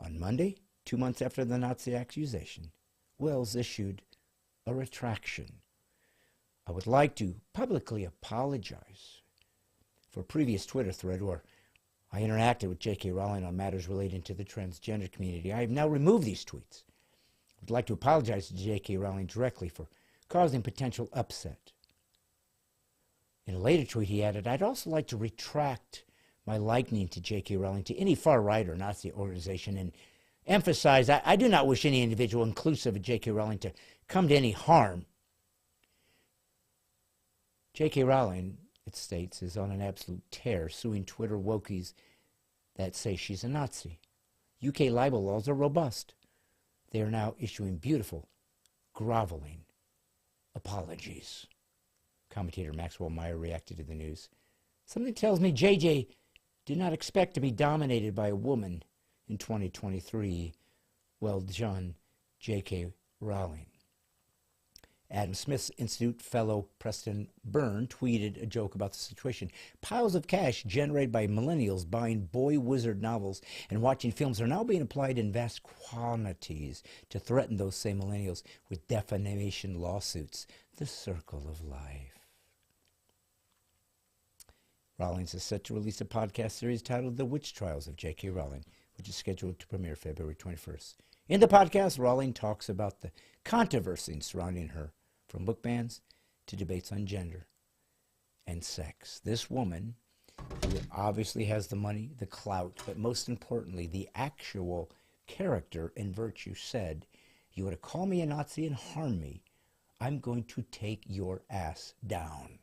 On Monday, 2 months after the Nazi accusation, Wills issued a retraction. I would like to publicly apologize for a previous Twitter thread where I interacted with J.K. Rowling on matters relating to the transgender community. I have now removed these tweets. I would like to apologize to J.K. Rowling directly for causing potential upset. In a later tweet, he added, I'd also like to retract my likening to J.K. Rowling to any far-right or Nazi organization and emphasize I do not wish any individual, inclusive of J.K. Rowling, to come to any harm. J.K. Rowling, it states, is on an absolute tear, suing Twitter wokies that say she's a Nazi. UK libel laws are robust. They are now issuing beautiful, groveling apologies. Commentator Maxwell Meyer reacted to the news. Something tells me JJ did not expect to be dominated by a woman in 2023. Well done, J.K. Rowling. Adam Smith Institute fellow Preston Byrne tweeted a joke about the situation. Piles of cash generated by millennials buying boy wizard novels and watching films are now being applied in vast quantities to threaten those same millennials with defamation lawsuits. The circle of life. Rawlings is set to release a podcast series titled The Witch Trials of J.K. Rowling, which is scheduled to premiere February 21st. In the podcast, Rowling talks about the controversy surrounding her, from book bans to debates on gender and sex. This woman, who obviously has the money, the clout, but most importantly, the actual character and virtue, said, you were to call me a Nazi and harm me, I'm going to take your ass down.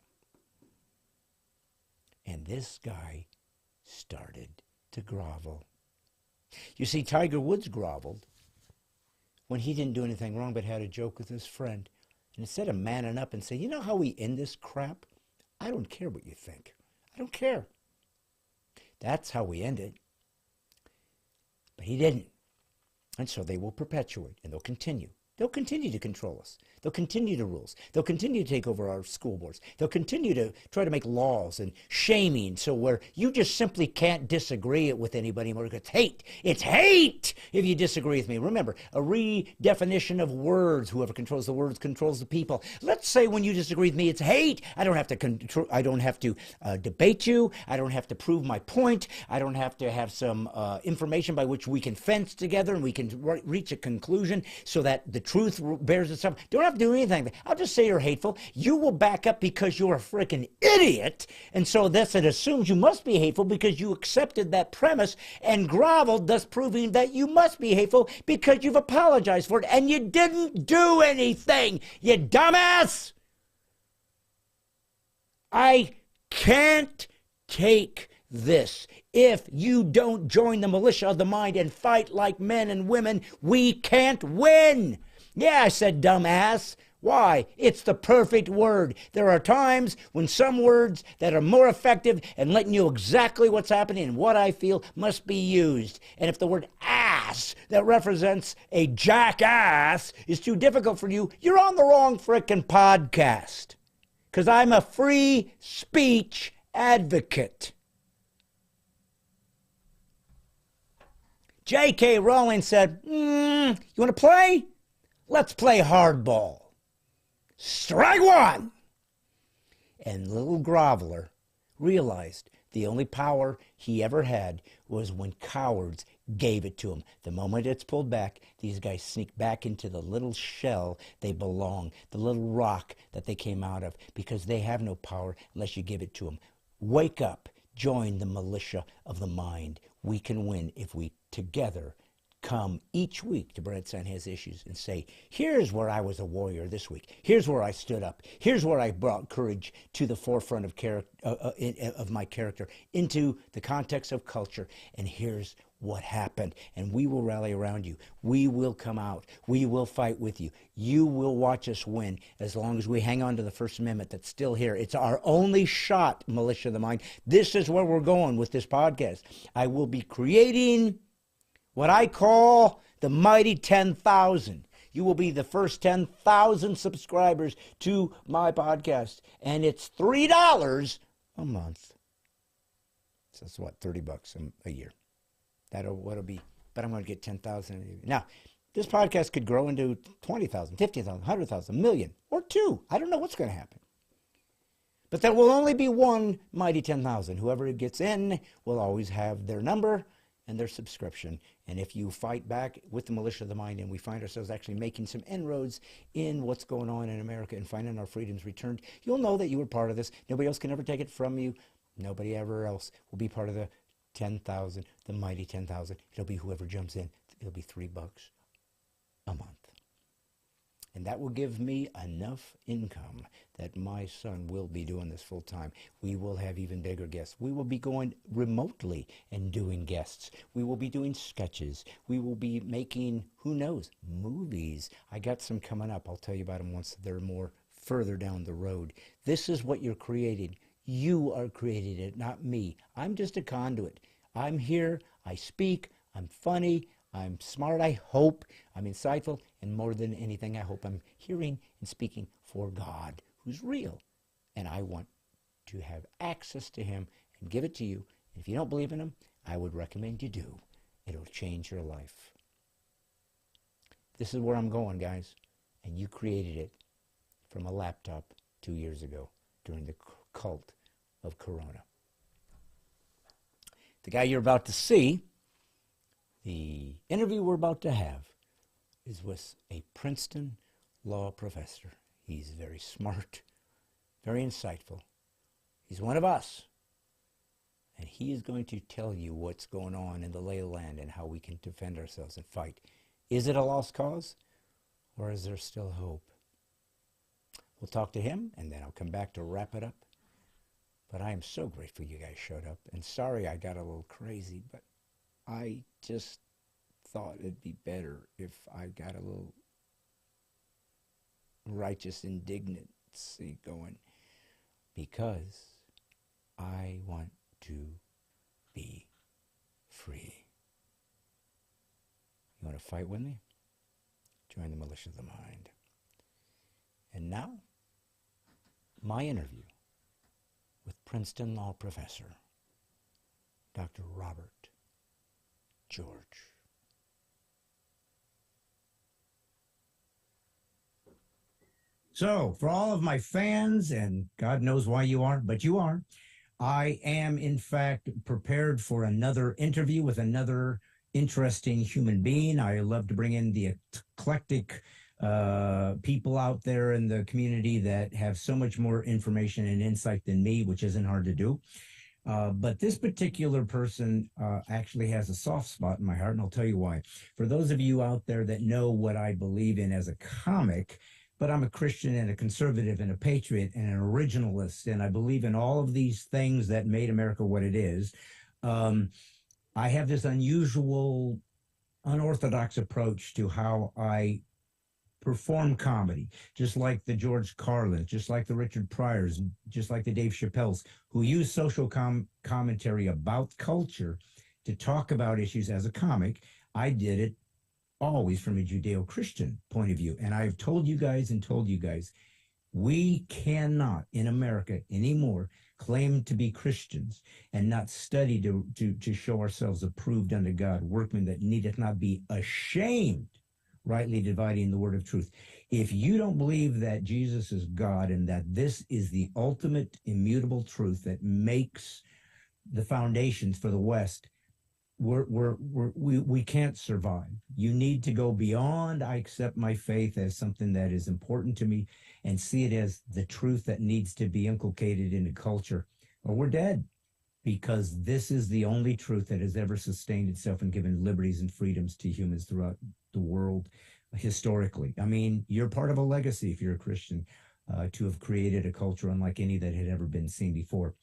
And this guy started to grovel. You see, Tiger Woods groveled when he didn't do anything wrong but had a joke with his friend. And instead of manning up and saying, you know how we end this crap? I don't care what you think. I don't care. That's how we end it. But he didn't. And so they will perpetuate, and they'll continue. They'll continue to control us. They'll continue to rules. They'll continue to take over our school boards. They'll continue to try to make laws and shaming so where you just simply can't disagree with anybody anymore. It's hate. It's hate if you disagree with me. Remember, a redefinition of words. Whoever controls the words controls the people. Let's say when you disagree with me, it's hate. I don't have to debate you. I don't have to prove my point. I don't have to have some information by which we can fence together and we can reach a conclusion so that the truth bears itself. Don't have to do anything. I'll just say you're hateful. You will back up because you're a freaking idiot. And so thus it assumes you must be hateful because you accepted that premise and groveled, thus proving that you must be hateful because you've apologized for it and you didn't do anything, you dumbass. I can't take this. If you don't join the militia of the mind and fight like men and women, we can't win. Yeah, I said dumbass. Why? It's the perfect word. There are times when some words that are more effective and letting you exactly what's happening and what I feel must be used. And if the word ass that represents a jackass is too difficult for you, you're on the wrong frickin' podcast. Because I'm a free speech advocate. J.K. Rowling said, you want to play? Let's play hardball. Strike one! And little Groveler realized the only power he ever had was when cowards gave it to him. The moment it's pulled back, these guys sneak back into the little shell they belong, the little rock that they came out of, because they have no power unless you give it to them. Wake up. Join the militia of the mind. We can win if we together come each week to Stine Has Issues and say, here's where I was a warrior this week. Here's where I stood up. Here's where I brought courage to the forefront of my character, into the context of culture. And here's what happened. And we will rally around you. We will come out. We will fight with you. You will watch us win as long as we hang on to the First Amendment that's still here. It's our only shot, militia of the mind. This is where we're going with this podcast. I will be creating what I call the mighty 10,000. You will be the first 10,000 subscribers to my podcast. And it's $3 a month. So that's what, $30 a year. That'll be, but I'm going to get 10,000. Now, this podcast could grow into 20,000, 50,000, 100,000, a million, or two. I don't know what's going to happen. But there will only be one mighty 10,000. Whoever gets in will always have their number and their subscription. And if you fight back with the militia of the mind and we find ourselves actually making some inroads in what's going on in America and finding our freedoms returned, you'll know that you were part of this. Nobody else can ever take it from you. Nobody ever else will be part of the 10,000, the mighty 10,000. It'll be whoever jumps in. It'll be $3 a month. And that will give me enough income that my son will be doing this full time. We will have even bigger guests. We will be going remotely and doing guests. We will be doing sketches. We will be making, who knows, movies. I got some coming up. I'll tell you about them once they're more further down the road. This is what you're creating. You are creating it, not me. I'm just a conduit. I'm here. I speak. I'm funny. I'm smart, I hope. I'm insightful. And more than anything, I hope I'm hearing and speaking for God, who's real. And I want to have access to him and give it to you. And if you don't believe in him, I would recommend you do. It'll change your life. This is where I'm going, guys. And you created it from a laptop 2 years ago during the cult of Corona. The guy you're about to see, the interview we're about to have, is with a Princeton law professor. He's very smart, very insightful. He's one of us. And he is going to tell you what's going on in the lay of the land and how we can defend ourselves and fight. Is it a lost cause, or is there still hope? We'll talk to him, and then I'll come back to wrap it up. But I am so grateful you guys showed up. And sorry I got a little crazy, but I just thought it'd be better if I got a little righteous indignancy going, because I want to be free. You want to fight with me? Join the militia of the mind. And now, my interview with Princeton law professor, Dr. Robert George. So, for all of my fans, and God knows why you aren't, but you are, I am, in fact, prepared for another interview with another interesting human being. I love to bring in the eclectic people out there in the community that have so much more information and insight than me, which isn't hard to do. But this particular person actually has a soft spot in my heart, and I'll tell you why. For those of you out there that know what I believe in as a comic, but I'm a Christian and a conservative and a patriot and an originalist, and I believe in all of these things that made America what it is. I have this unusual, unorthodox approach to how I perform comedy, just like the George Carlins, just like the Richard Pryors, just like the Dave Chappelles, who use social commentary about culture to talk about issues as a comic. I did it always from a Judeo-Christian point of view. And I've told you guys, we cannot in America anymore claim to be Christians and not study to show ourselves approved unto God, workmen that needeth not be ashamed, rightly dividing the word of truth. If you don't believe that Jesus is God and that this is the ultimate immutable truth that makes the foundations for the West, we can't survive. You need to go beyond, I accept my faith as something that is important to me and see it as the truth that needs to be inculcated into culture, or we're dead, because this is the only truth that has ever sustained itself and given liberties and freedoms to humans throughout the world historically. I mean, you're part of a legacy if you're a Christian, to have created a culture unlike any that had ever been seen before.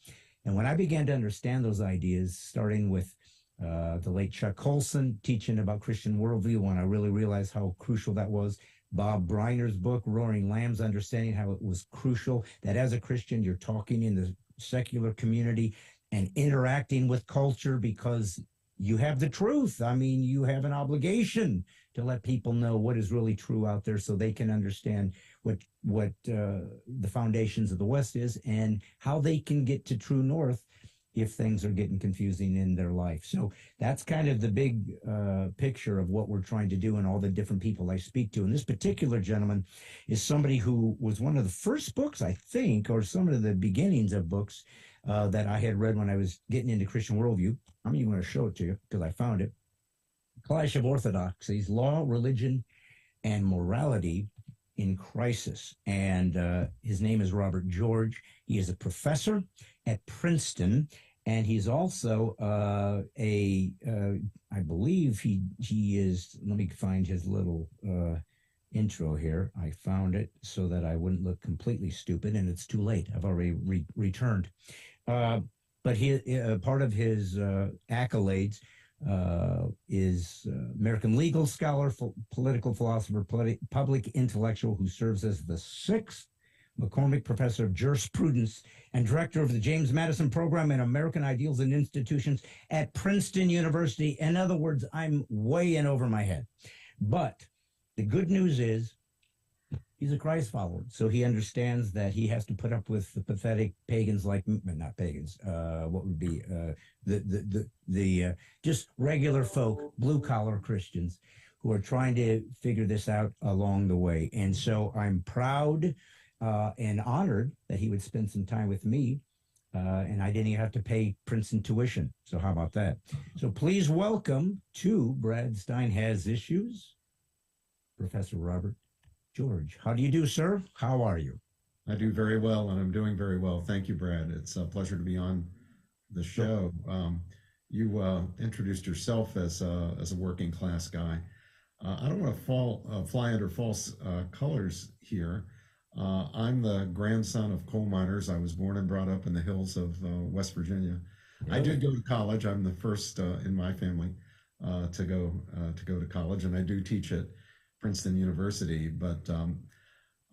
And when I began to understand those ideas, starting with the late Chuck Colson teaching about Christian worldview, when I really realized how crucial that was. Bob Briner's book, Roaring Lambs, understanding how it was crucial that as a Christian, you're talking in the secular community and interacting with culture because you have the truth. I mean, you have an obligation to let people know what is really true out there so they can understand what the foundations of the West is and how they can get to true north if things are getting confusing in their life. So that's kind of the big picture of what we're trying to do and all the different people I speak to. And this particular gentleman is somebody who was one of the first books, I think, or some of the beginnings of books that I had read when I was getting into Christian worldview. I'm even going to show it to you because I found it. Clash of Orthodoxies, Law, Religion, and Morality in Crisis. And his name is Robert George. He is a professor at Princeton, and he's also I believe he is, let me find his little intro here. I found it so that I wouldn't look completely stupid, and it's too late. I've already returned. But he part of his accolades is American legal scholar, political philosopher, public intellectual who serves as the 6th McCormick Professor of Jurisprudence and Director of the James Madison Program in American Ideals and Institutions at Princeton University. In other words, I'm way in over my head. But the good news is he's a Christ follower, so he understands that he has to put up with the pathetic pagans like, not pagans, what would be the just regular folk, blue-collar Christians who are trying to figure this out along the way. And so I'm proud and honored that he would spend some time with me, and I didn't even have to pay Princeton tuition. So how about that? So please welcome to Brad Stine Has Issues, Professor Robert George. How do you do, sir? How are you? I do very well, and I'm doing very well. Thank you, Brad. It's a pleasure to be on the show. You introduced yourself as a working class guy. I don't want to fly under false colors here. I'm the grandson of coal miners. I was born and brought up in the hills of West Virginia. Really? I did go to college. I'm the first in my family to go to college, and I do teach at Princeton University. But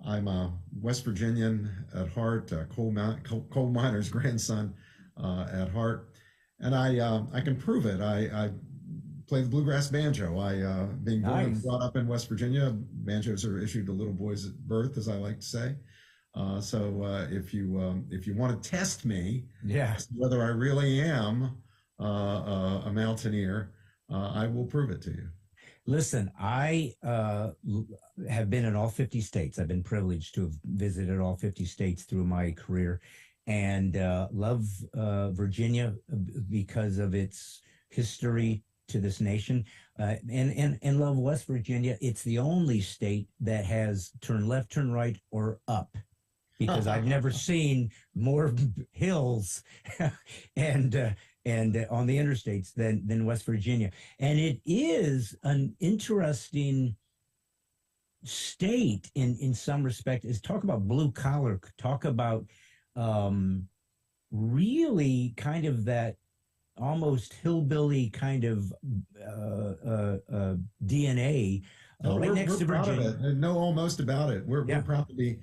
I'm a West Virginian at heart, a coal miner's grandson at heart, and I can prove it. I play the bluegrass banjo. Being born and brought up in West Virginia, banjos are issued to little boys at birth, as I like to say. So if you want to test me, whether I really am a mountaineer, I will prove it to you. Listen, I have been in all 50 states. I've been privileged to have visited all 50 states through my career, and love Virginia because of its history to this nation, and love West Virginia. It's the only state that has turn left, turn right, or up, because I've never seen more hills and on the interstates than West Virginia. And it is an interesting state in some respect. Is talk about blue collar, talk about really kind of that almost hillbilly kind of DNA right next we're to proud of Virginia. it and know almost about it. We're Yeah. proud to be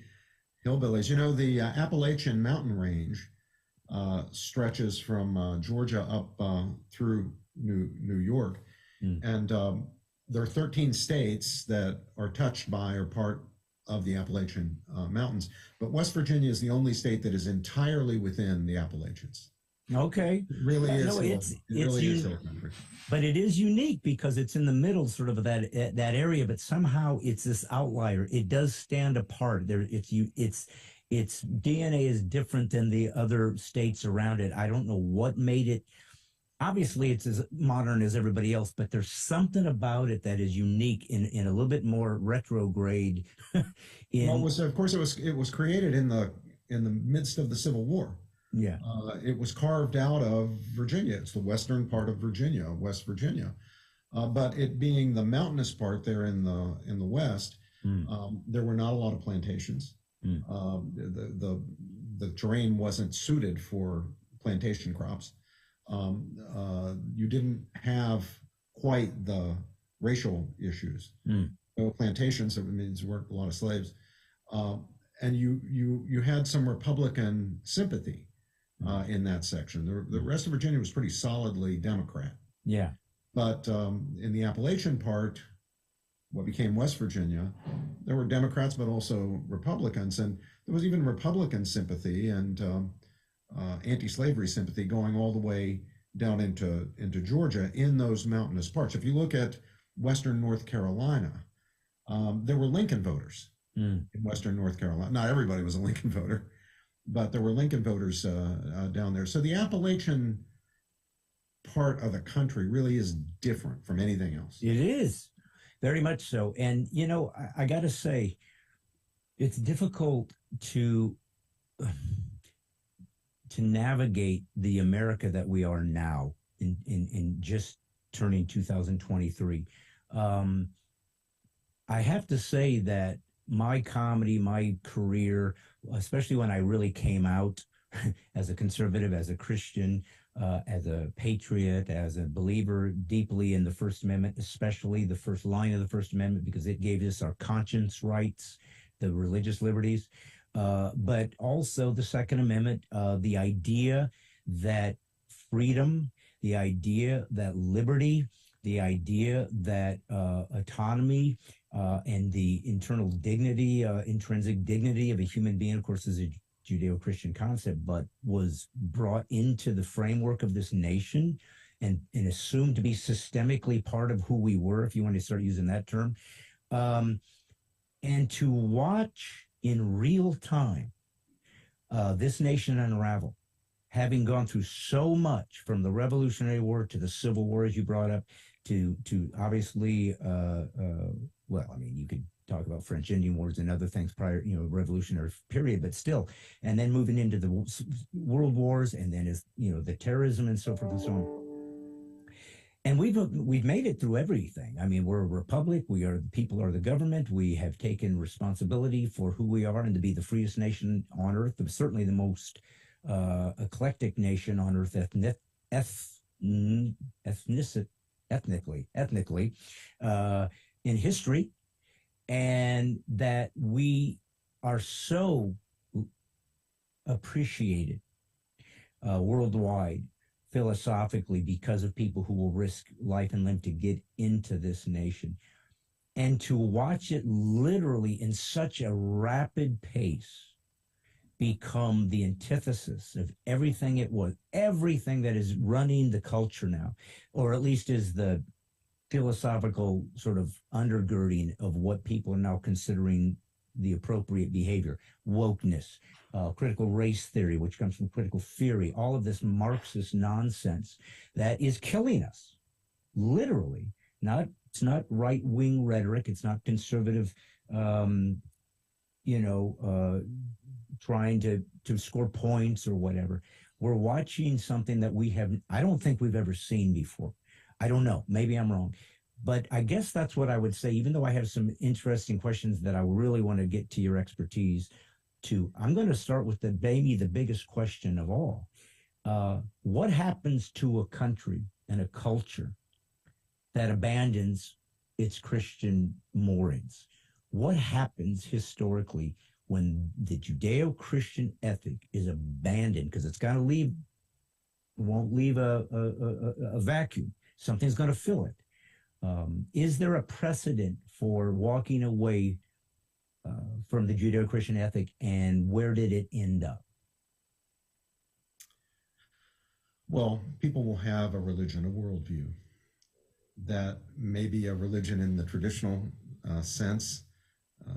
hillbillies. You know, the Appalachian Mountain Range stretches from Georgia up through New York, and there are 13 states that are touched by or part of the Appalachian Mountains. But West Virginia is the only state that is entirely within the Appalachians. Okay. It really is. No, It really is hill country. but it is unique because it's in the middle, sort of that area. But somehow it's this outlier. It does stand apart. Its DNA is different than the other states around it. I don't know what made it. Obviously, it's as modern as everybody else, but there's something about it that is unique in a little bit more retrograde. Well, of course, it was created in the midst of the Civil War. Yeah. It was carved out of Virginia. It's the western part of Virginia, West Virginia. But it being the mountainous part there in the west, there were not a lot of plantations. The terrain wasn't suited for plantation crops. You didn't have quite the racial issues. No plantations, it means there weren't a lot of slaves. And you had some Republican sympathy in that section. The rest of Virginia was pretty solidly Democrat. Yeah. But in the Appalachian part, what became West Virginia, there were Democrats, but also Republicans. And there was even Republican sympathy and anti-slavery sympathy going all the way down into Georgia in those mountainous parts. If you look at Western North Carolina, there were Lincoln voters in Western North Carolina. Not everybody was a Lincoln voter, but there were Lincoln voters down there. So the Appalachian part of the country really is different from anything else. It is very much so. And, I got to say, it's difficult to navigate the America that we are now in just turning 2023. I have to say that my comedy, my career, especially when I really came out as a conservative, as a Christian, as a patriot, as a believer deeply in the First Amendment, especially the first line of the First Amendment, because it gave us our conscience rights, the religious liberties, but also the Second Amendment, the idea that freedom, the idea that liberty, the idea that autonomy and the internal dignity, intrinsic dignity of a human being, of course, is a Judeo-Christian concept, but was brought into the framework of this nation and assumed to be systemically part of who we were, if you want to start using that term. And to watch in real time this nation unravel, having gone through so much from the Revolutionary War to the Civil War, as you brought up, to obviously, you could talk about French Indian Wars and other things prior, Revolutionary period, but still, and then moving into the World Wars, and then the terrorism and so forth and so on. And we've made it through everything. I mean, we're a republic. People are the government. We have taken responsibility for who we are and to be the freest nation on earth, certainly the most eclectic nation on earth, ethnically, in history, and that we are so appreciated worldwide, philosophically, because of people who will risk life and limb to get into this nation. And to watch it literally in such a rapid pace become the antithesis of everything it was, everything that is running the culture now, or at least is the philosophical sort of undergirding of what people are now considering the appropriate behavior, wokeness, critical race theory, which comes from critical theory, all of this Marxist nonsense that is killing us, literally. It's not right-wing rhetoric. It's not conservative, trying to score points or whatever. We're watching something that I don't think we've ever seen before. I don't know. Maybe I'm wrong. But I guess that's what I would say, even though I have some interesting questions that I really want to get to your expertise to. I'm going to start with maybe the biggest question of all. What happens to a country and a culture that abandons its Christian moorings. What happens historically when the Judeo-Christian ethic is abandoned? Because it's got to leave, won't leave a vacuum. Something's going to fill it. Is there a precedent for walking away from the Judeo-Christian ethic, and where did it end up? Well, people will have a religion, a worldview that may be a religion in the traditional sense,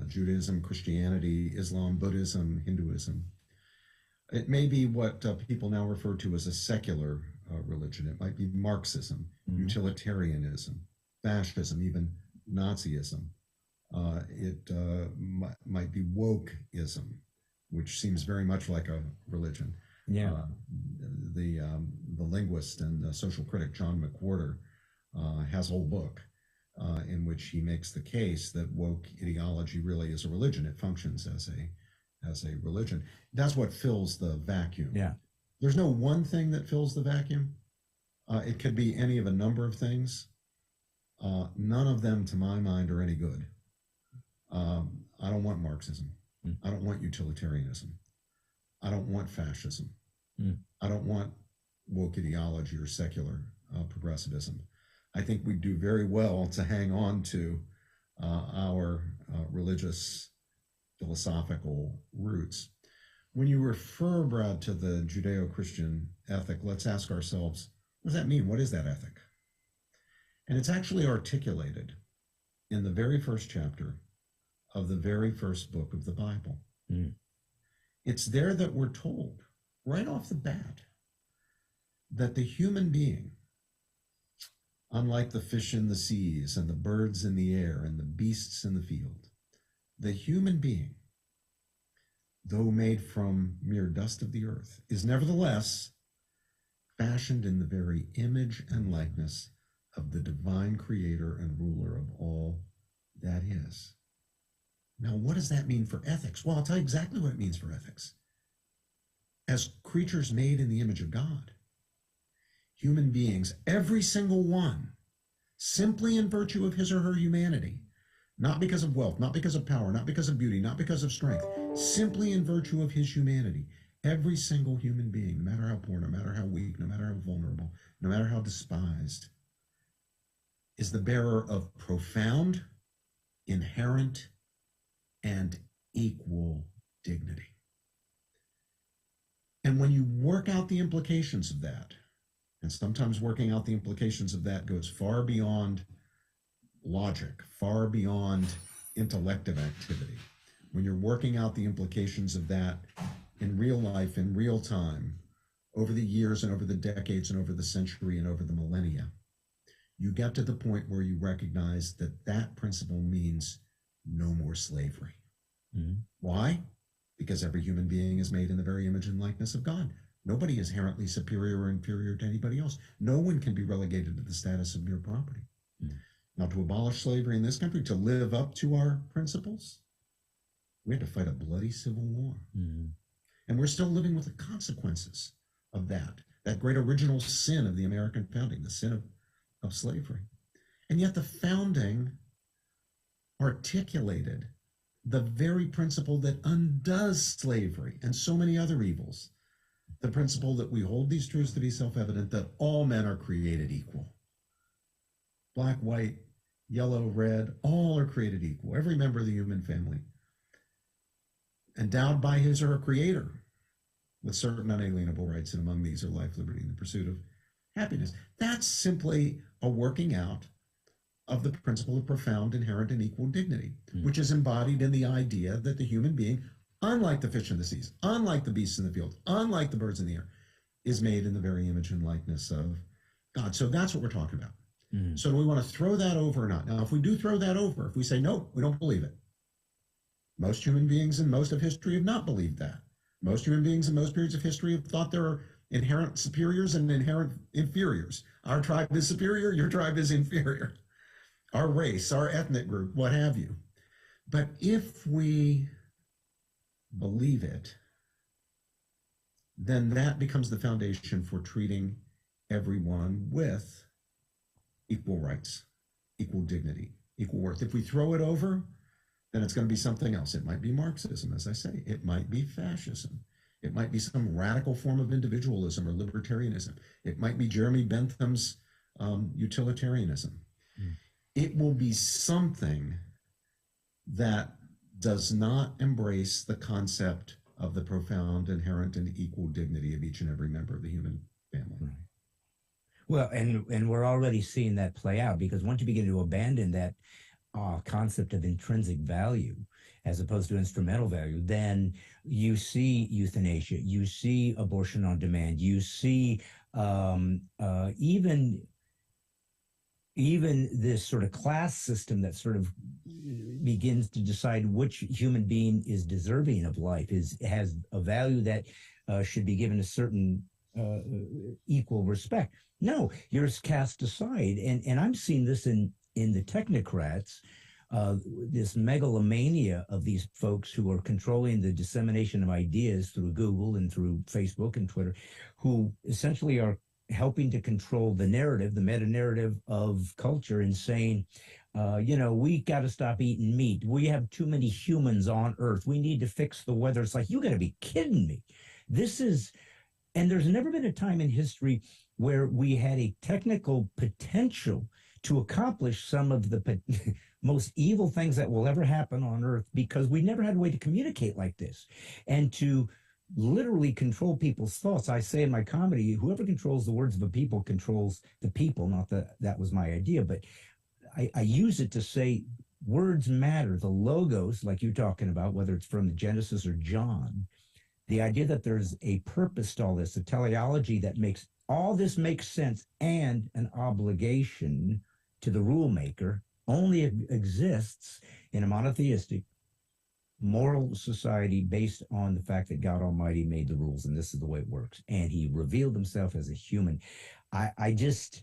Judaism, Christianity, Islam, Buddhism, Hinduism. It may be what people now refer to as a secular religion. It might be Marxism, utilitarianism, fascism, even Nazism. It might be wokeism, which seems very much like a religion. Yeah. The linguist and social critic John McWhorter has a whole book in which he makes the case that woke ideology really is a religion. It functions as a religion. That's what fills the vacuum. Yeah. There's no one thing that fills the vacuum. It could be any of a number of things. None of them, to my mind, are any good. I don't want Marxism. I don't want utilitarianism. I don't want fascism. I don't want woke ideology or secular progressivism. I think we do very well to hang on to our religious, philosophical roots. When you refer, Brad, to the Judeo-Christian ethic, let's ask ourselves, what does that mean? What is that ethic? And it's actually articulated in the very first chapter of the very first book of the Bible. It's there that we're told, right off the bat, that the human being, unlike the fish in the seas and the birds in the air and the beasts in the field, the human being, though made from mere dust of the earth, is nevertheless fashioned in the very image and likeness of the divine creator and ruler of all that is. Now, what does that mean for ethics? Well, I'll tell you exactly what it means for ethics. As creatures made in the image of God, human beings, every single one, simply in virtue of his or her humanity, not because of wealth, not because of power, not because of beauty, not because of strength, simply in virtue of his humanity, every single human being, no matter how poor, no matter how weak, no matter how vulnerable, no matter how despised, is the bearer of profound, inherent, and equal dignity. And when you work out the implications of that, and sometimes working out the implications of that goes far beyond logic, far beyond intellective activity. When you're working out the implications of that in real life, in real time, over the years and over the decades and over the century and over the millennia, you get to the point where you recognize that that principle means no more slavery. Why? Because every human being is made in the very image and likeness of God. Nobody is inherently superior or inferior to anybody else. No one can be relegated to the status of mere property. Now, to abolish slavery in this country, to live up to our principles, we had to fight a bloody civil war. And we're still living with the consequences of that great original sin of the American founding, the sin of slavery. And yet the founding articulated the very principle that undoes slavery and so many other evils, the principle that we hold these truths to be self-evident, that all men are created equal. Black, white, yellow, red, all are created equal. Every member of the human family, endowed by his or her creator with certain unalienable rights, and among these are life, liberty, and the pursuit of happiness. That's simply a working out of the principle of profound, inherent, and equal dignity, which is embodied in the idea that the human being, unlike the fish in the seas, unlike the beasts in the field, unlike the birds in the air, is made in the very image and likeness of God. So that's what we're talking about. So do we want to throw that over or not? Now, if we do throw that over, if we say, no, we don't believe it, most human beings in most of history have not believed that. Most human beings in most periods of history have thought there are inherent superiors and inherent inferiors. Our tribe is superior, your tribe is inferior. Our race, our ethnic group, what have you. But if we believe it, then that becomes the foundation for treating everyone with equal rights, equal dignity, equal worth. If we throw it over, then it's going to be something else. It might be Marxism, as I say. It might be fascism. It might be some radical form of individualism or libertarianism. It might be Jeremy Bentham's utilitarianism. It will be something that does not embrace the concept of the profound, inherent, and equal dignity of each and every member of the human family. Right. Well, and we're already seeing that play out, because once you begin to abandon that concept of intrinsic value as opposed to instrumental value, then you see euthanasia, you see abortion on demand, you see even this sort of class system that sort of begins to decide which human being is deserving of life, has a value that should be given a certain equal respect. No, you're cast aside. And I'm seeing this in the technocrats, this megalomania of these folks who are controlling the dissemination of ideas through Google and through Facebook and Twitter, who essentially are helping to control the narrative, the meta-narrative of culture, and saying, we got to stop eating meat. We have too many humans on Earth. We need to fix the weather. It's like, you got to be kidding me. And there's never been a time in history where we had a technical potential to accomplish some of the most evil things that will ever happen on Earth, because we never had a way to communicate like this and to literally control people's thoughts. I say in my comedy, whoever controls the words of a people controls the people. Not that was my idea, but I use it to say words matter. The logos, like you're talking about, whether it's from the Genesis or John, the idea that there's a purpose to all this, a teleology that makes all this make sense, and an obligation to the rule maker, only exists in a monotheistic moral society based on the fact that God Almighty made the rules, and this is the way it works. And he revealed himself as a human. I just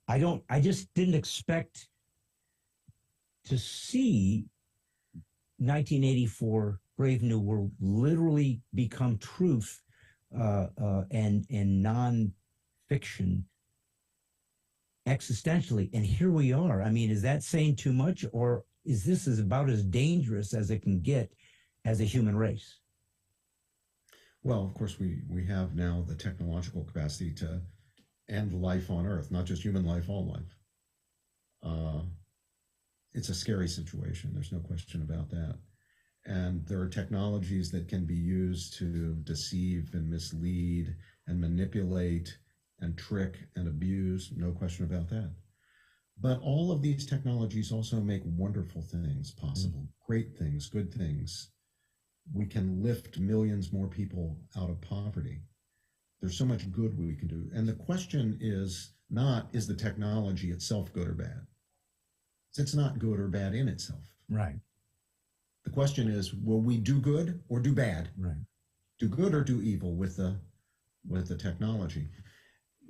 didn't expect to see 1984 Brave New World literally become truth and non-fiction existentially. And here we are. I mean, is that saying too much, or is this about as dangerous as it can get as a human race? Well, of course, we have now the technological capacity to end life on Earth, not just human life, all life. It's a scary situation. There's no question about that. And there are technologies that can be used to deceive and mislead and manipulate and trick and abuse. No question about that. But all of these technologies also make wonderful things possible, great things, good things. We can lift millions more people out of poverty. There's so much good we can do. And the question is not, is the technology itself good or bad? It's not good or bad in itself. Right. The question is, will we do good or do bad? Right. Do good or do evil with the technology?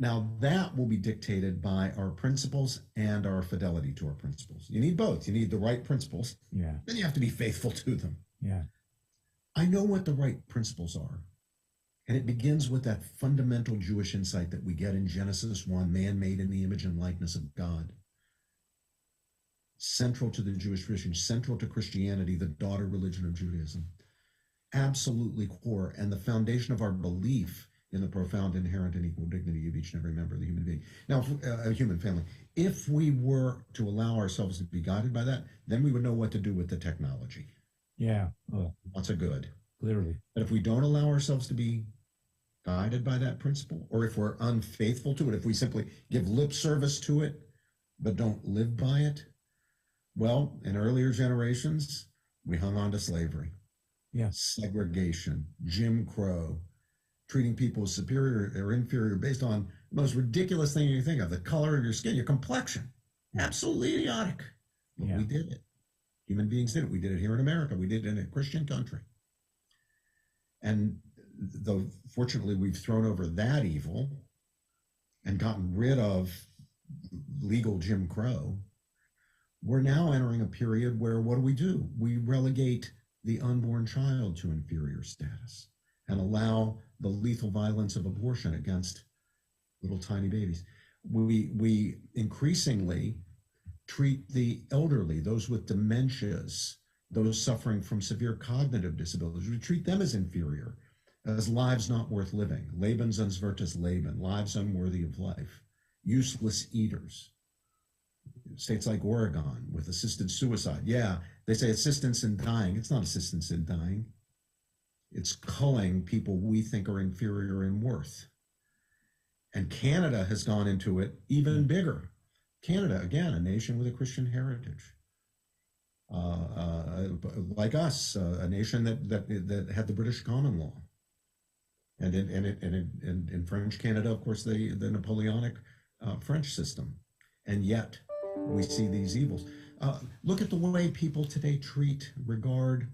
Now, that will be dictated by our principles and our fidelity to our principles. You need both. You need the right principles. Yeah. Then you have to be faithful to them. Yeah. I know what the right principles are. And it begins with that fundamental Jewish insight that we get in Genesis 1, man made in the image and likeness of God. Central to the Jewish tradition, central to Christianity, the daughter religion of Judaism. Absolutely core, and the foundation of our belief in the profound, inherent, and equal dignity of each and every member of the human being. Now, a human family. If we were to allow ourselves to be guided by that, then we would know what to do with the technology. Yeah. Oh, What's a good? clearly. But if we don't allow ourselves to be guided by that principle, or if we're unfaithful to it, if we simply give lip service to it, but don't live by it, well, in earlier generations, we hung on to slavery. Yeah. Segregation, Jim Crow, treating people as superior or inferior based on the most ridiculous thing you can think of, the color of your skin, your complexion. Absolutely idiotic. But Yeah. we did it. Human beings did it. We did it here in America. We did it in a Christian country. And though fortunately we've thrown over that evil and gotten rid of legal Jim Crow, we're now entering a period where what do? We relegate the unborn child to inferior status and allow the lethal violence of abortion against little tiny babies. We increasingly treat the elderly, those with dementias, those suffering from severe cognitive disabilities. We treat them as inferior, as lives not worth living, Lebenswertes Leben, lives unworthy of life, useless eaters. States like Oregon with assisted suicide. Yeah, they say assistance in dying. It's not assistance in dying. It's culling people we think are inferior in worth. And Canada has gone into it even bigger. Canada, again, a nation with a Christian heritage. Like us, a nation that had the British common law. And in French Canada, of course, the Napoleonic French system. And yet, we see these evils. Look at the way people today regard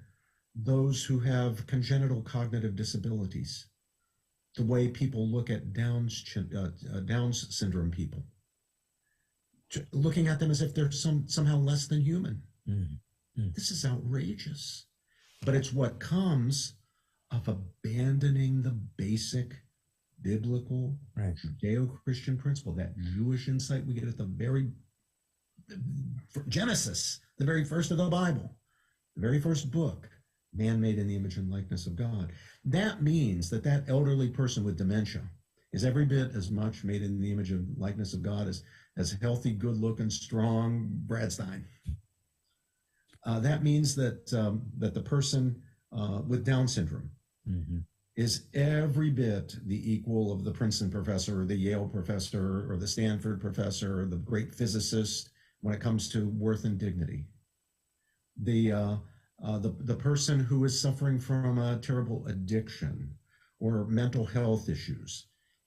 those who have congenital cognitive disabilities. The way people look at Down's syndrome people, looking at them as if they're somehow less than human. Mm-hmm. This is outrageous. But it's what comes of abandoning the basic biblical Judeo-Christian principle, that Jewish insight we get at the very Genesis, the very first of the Bible, the very first book, man made in the image and likeness of God. That means that elderly person with dementia is every bit as much made in the image and likeness of God as healthy, good-looking, strong Brad Stine. That means that the person with Down syndrome is every bit the equal of the Princeton professor or the Yale professor or the Stanford professor or the great physicist when it comes to worth and dignity. The person who is suffering from a terrible addiction or mental health issues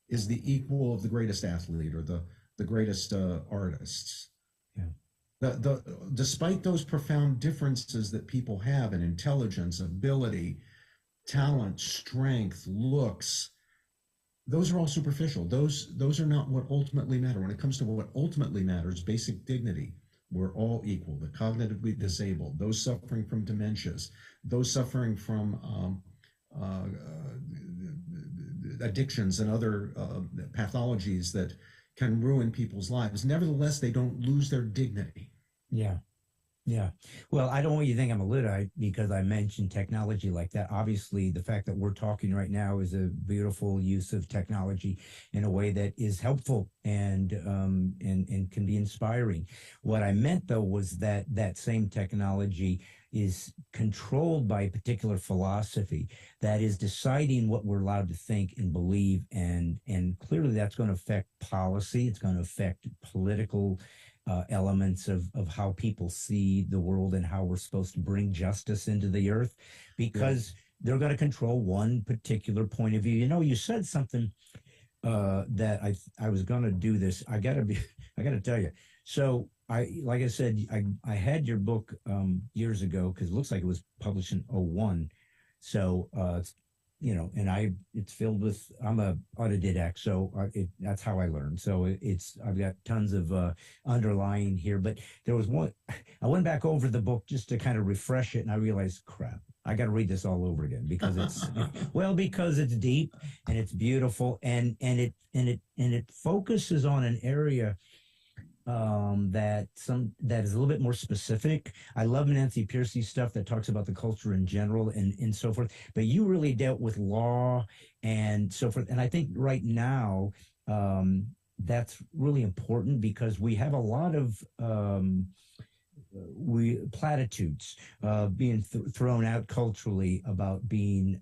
is the equal of the greatest athlete or the greatest artists. Yeah. Despite those profound differences that people have in intelligence, ability, talent, strength, looks, those are all superficial. Those are not what ultimately matter. When it comes to what ultimately matters, basic dignity, we're all equal. The cognitively disabled, those suffering from dementias, those suffering from addictions and other pathologies that can ruin people's lives. Nevertheless, they don't lose their dignity. Yeah. Yeah. Well, I don't want you to think I'm a Luddite because I mentioned technology like that. Obviously, the fact that we're talking right now is a beautiful use of technology in a way that is helpful and can be inspiring. What I meant, though, was that same technology is controlled by a particular philosophy that is deciding what we're allowed to think and believe. And clearly that's going to affect policy. It's going to affect political elements of how people see the world and how we're supposed to bring justice into the earth, because they're going to control one particular point of view. You know, you said something that I was going to do this. I got to tell you. So like I said, I had your book years ago because it looks like it was published in 2001. So and it's filled with, I'm a autodidact, so that's how I learned. So I've got tons of underlying here, but there was one, I went back over the book just to kind of refresh it, and I realized, crap, I got to read this all over again because because it's deep and it's beautiful, and it focuses on an area that is a little bit more specific. I love Nancy Pearcey's stuff that talks about the culture in general and so forth, but you really dealt with law and so forth. And I think right now that's really important because we have a lot of platitudes being thrown out culturally about being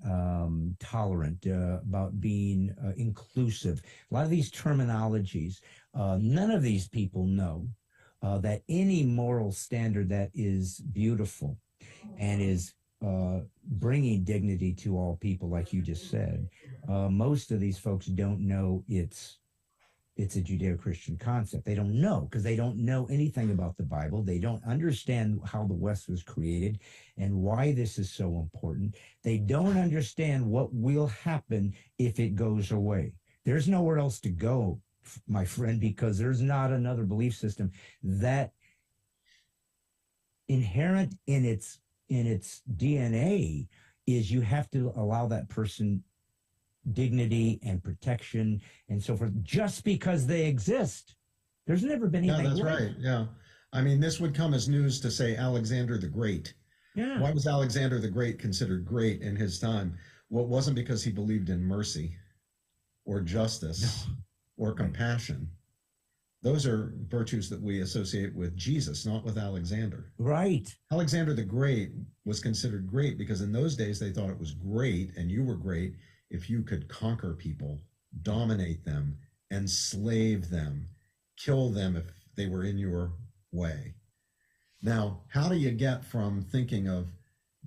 tolerant, about being inclusive. A lot of these terminologies, none of these people know that any moral standard that is beautiful and is bringing dignity to all people, like you just said, most of these folks don't know it's a Judeo-Christian concept. They don't know because they don't know anything about the Bible. They don't understand how the West was created and why this is so important. They don't understand what will happen if it goes away. There's nowhere else to go, my friend, because there's not another belief system that inherent in its DNA is you have to allow that person dignity and protection and so forth just because they exist. There's never been anything. Yeah, that's right. Yeah. I mean, this would come as news to say Alexander the Great. Yeah. Why was Alexander the Great considered great in his time? Well, it wasn't because he believed in mercy or justice or compassion. Those are virtues that we associate with Jesus, not with Alexander. Right. Alexander the Great was considered great because in those days they thought it was great and you were great if you could conquer people, dominate them, enslave them, kill them if they were in your way. Now, how do you get from thinking of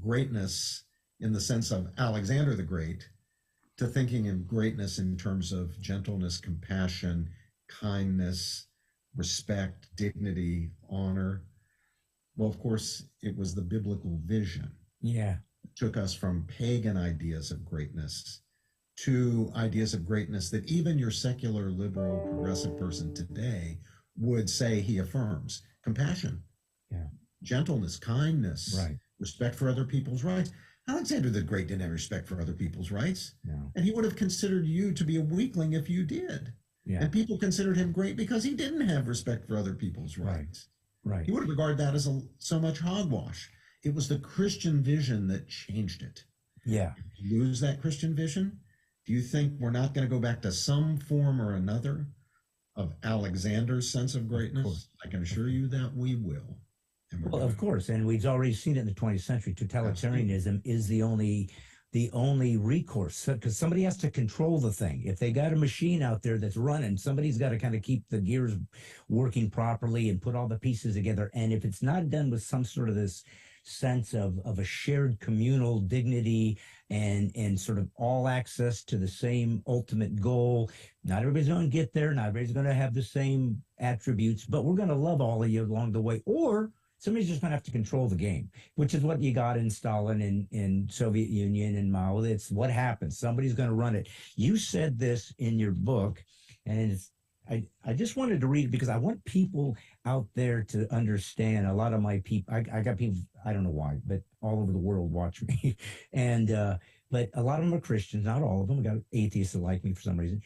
greatness in the sense of Alexander the Great to thinking of greatness in terms of gentleness, compassion, kindness, respect, dignity, honor? Well, of course, it was the biblical vision. Yeah. It took us from pagan ideas of greatness to ideas of greatness that even your secular, liberal, progressive person today would say he affirms. Compassion, Yeah. gentleness, kindness, Right. respect for other people's rights. Alexander the Great didn't have respect for other people's rights. No. And he would have considered you to be a weakling if you did. Yeah. And people considered him great because he didn't have respect for other people's rights. Right. He would have regarded that as so much hogwash. It was the Christian vision that changed it. Yeah. If you lose that Christian vision, do you think we're not going to go back to some form or another of Alexander's sense of greatness? I can assure you that we will. And Well, of course, and we've already seen it in the 20th century. Totalitarianism is the only recourse, because somebody has to control the thing. If they got a machine out there that's running, somebody's got to kind of keep the gears working properly and put all the pieces together. And if it's not done with some sort of this sense of a shared communal dignity and sort of all access to the same ultimate goal, not everybody's going to get there. Not everybody's going to have the same attributes, but we're going to love all of you along the way. Or somebody's just going to have to control the game, which is what you got in Stalin and in Soviet Union and Mao. It's what happens. Somebody's going to run it. You said this in your book, and I just wanted to read it because I want people out there to understand. A lot of my people, I got people, I don't know why, but all over the world watch me. And, but a lot of them are Christians, not all of them. I got atheists that like me for some reason,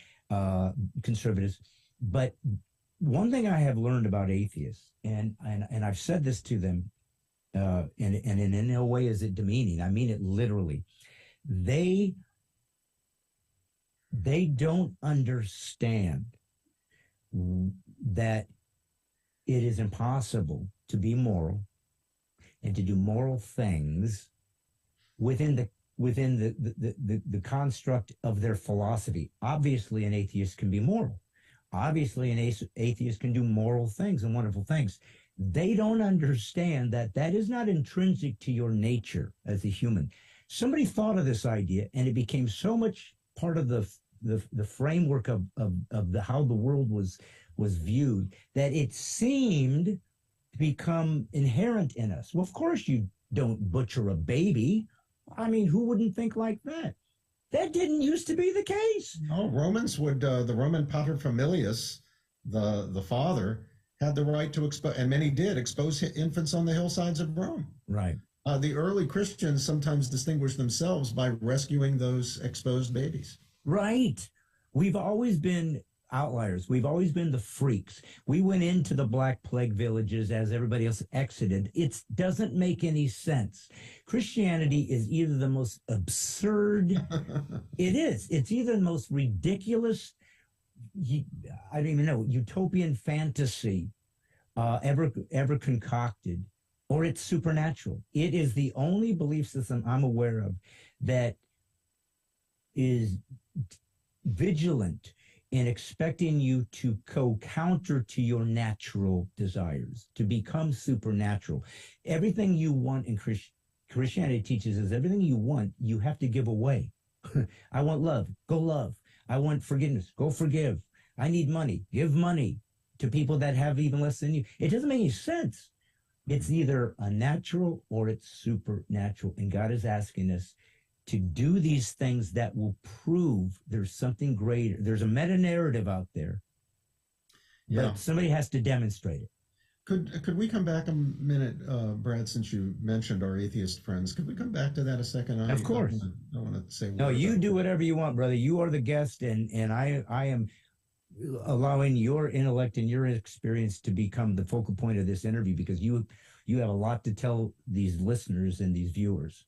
conservatives. But one thing I have learned about atheists, and I've said this to them, and in no way is it demeaning. I mean it literally. They don't understand that it is impossible to be moral and to do moral things within the construct of their philosophy. Obviously, an atheist can be moral. Obviously, an atheist can do moral things and wonderful things. They don't understand that that is not intrinsic to your nature as a human. Somebody thought of this idea, and it became so much part of the framework of how the world was viewed that it seemed to become inherent in us. Well, of course, you don't butcher a baby. I mean, who wouldn't think like that? That didn't used to be the case. No, Romans would, the Roman paterfamilias, the father, had the right to expose, and many did, expose infants on the hillsides of Rome. Right. The early Christians sometimes distinguished themselves by rescuing those exposed babies. Right. We've always been outliers. We've always been the freaks. We went into the Black Plague villages as everybody else exited. It doesn't make any sense. Christianity is either the most absurd, it is. It's either the most ridiculous, I don't even know, utopian fantasy ever concocted, or it's supernatural. It is the only belief system I'm aware of that is vigilant in expecting you to counter to your natural desires, to become supernatural. Everything you want in Christianity teaches is everything you want, you have to give away. I want love, go love. I want forgiveness, go forgive. I need money, give money to people that have even less than you. It doesn't make any sense. It's either unnatural or it's supernatural. And God is asking us to do these things that will prove there's something greater. There's a meta-narrative out there, but somebody has to demonstrate it. Could we come back a minute, Brad, since you mentioned our atheist friends? Could we come back to that a second? Of course. I want to say. No, you do whatever you want, brother. You are the guest, and I am allowing your intellect and your experience to become the focal point of this interview, because you have a lot to tell these listeners and these viewers.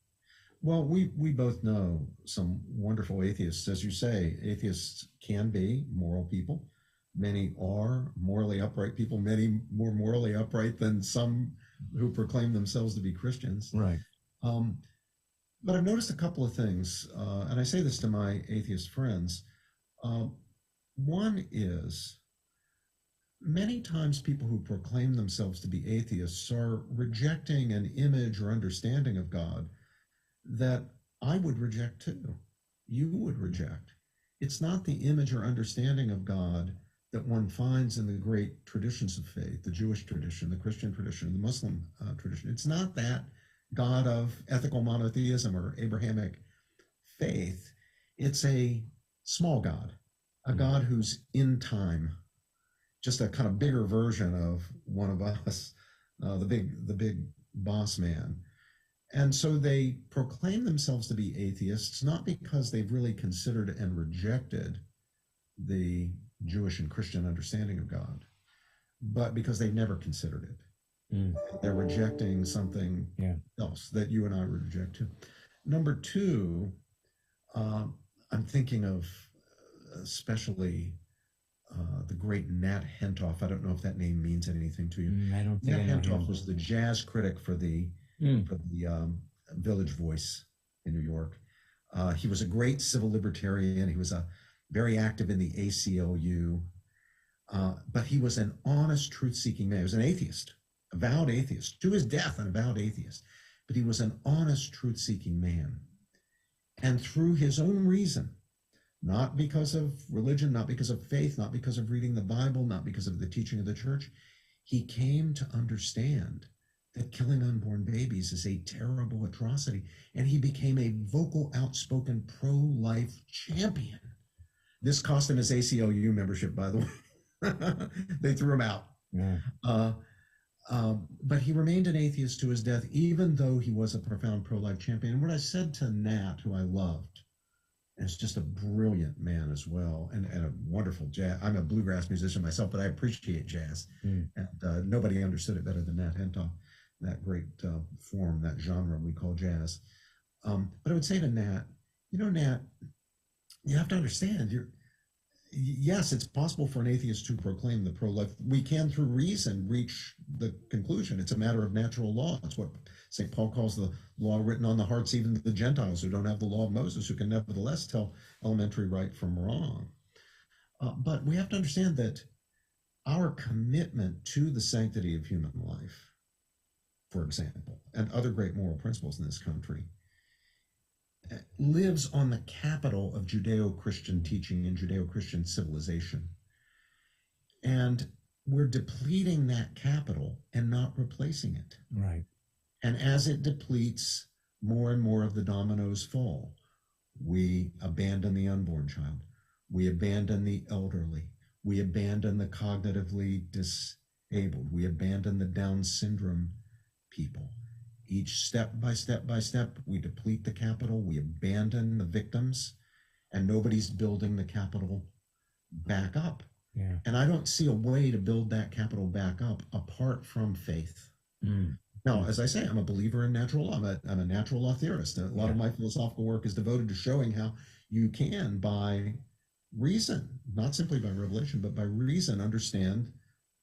Well, we both know some wonderful atheists. As you say, atheists can be moral people. Many are morally upright people, many more morally upright than some who proclaim themselves to be Christians. Right. But I've noticed a couple of things, and I say this to my atheist friends. One is many times people who proclaim themselves to be atheists are rejecting an image or understanding of God that I would reject too. You would reject. It's not the image or understanding of God that one finds in the great traditions of faith, the Jewish tradition, the Christian tradition, the Muslim tradition. It's not that God of ethical monotheism or Abrahamic faith. It's a small God, a God who's in time, just a kind of bigger version of one of us, the big boss man. And so they proclaim themselves to be atheists, not because they've really considered and rejected the Jewish and Christian understanding of God, but because they've never considered it. They're rejecting something else that you and I would reject too. Number two, I'm thinking of especially the great Nat Hentoff. I don't know if that name means anything to you. I don't think Nat Hentoff was the jazz critic for the Village Voice in New York. He was a great civil libertarian. He was very active in the ACLU, but he was an honest, truth-seeking man. He was an atheist, avowed atheist, to his death, an avowed atheist. But he was an honest, truth-seeking man. And through his own reason, not because of religion, not because of faith, not because of reading the Bible, not because of the teaching of the church, he came to understand that killing unborn babies is a terrible atrocity. And he became a vocal, outspoken, pro-life champion. This cost him his ACLU membership, by the way. They threw him out. Yeah. But he remained an atheist to his death, even though he was a profound pro-life champion. And what I said to Nat, who I loved, and is just a brilliant man as well, and a wonderful jazz. I'm a bluegrass musician myself, but I appreciate jazz. And nobody understood it better than Nat Hentoff, that great form, that genre we call jazz. But I would say to Nat, Nat, you have to understand, yes, it's possible for an atheist to proclaim the pro-life. We can, through reason, reach the conclusion. It's a matter of natural law. It's what St. Paul calls the law written on the hearts, even the Gentiles who don't have the law of Moses, who can nevertheless tell elementary right from wrong. But we have to understand that our commitment to the sanctity of human life, for example, and other great moral principles in this country, lives on the capital of Judeo-Christian teaching and Judeo-Christian civilization. And we're depleting that capital and not replacing it. Right. And as it depletes, more and more of the dominoes fall. We abandon the unborn child. We abandon the elderly. We abandon the cognitively disabled. We abandon the Down syndrome people. Each step by step, we deplete the capital, we abandon the victims, and nobody's building the capital back up. Yeah. And I don't see a way to build that capital back up apart from faith. Now, as I say, I'm a believer in natural law. I'm a natural law theorist. And a lot of my philosophical work is devoted to showing how you can, by reason, not simply by revelation, but by reason, understand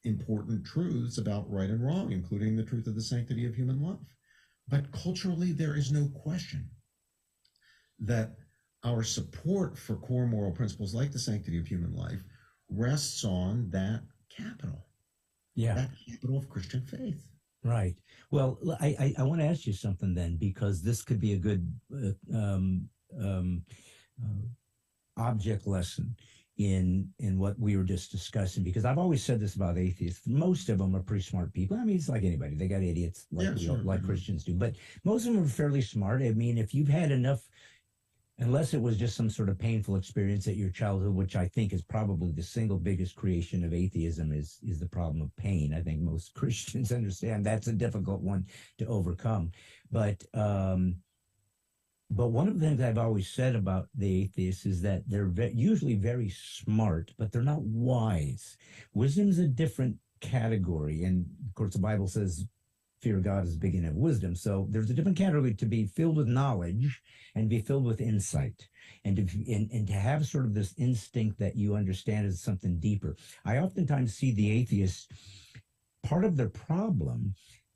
important truths about right and wrong, including the truth of the sanctity of human life. But culturally, there is no question that our support for core moral principles like the sanctity of human life rests on that capital. That capital of Christian faith. Right. Well, I want to ask you something then, because this could be a good object lesson in what we were just discussing, because I've always said this about atheists. Most of them are pretty smart people. I mean, it's like anybody. They got idiots like Christians do, but most of them are fairly smart. I mean, if you've had enough, unless it was just some sort of painful experience at your childhood, which I think is probably the single biggest creation of atheism is the problem of pain. I think most Christians understand that's a difficult one to overcome. But But one of the things I've always said about the atheists is that they're usually very smart, but they're not wise. Wisdom's a different category. And of course, the Bible says fear of God is the beginning of wisdom. So there's a different category to be filled with knowledge and be filled with insight and to have sort of this instinct that you understand is something deeper. I oftentimes see the atheists, part of their problem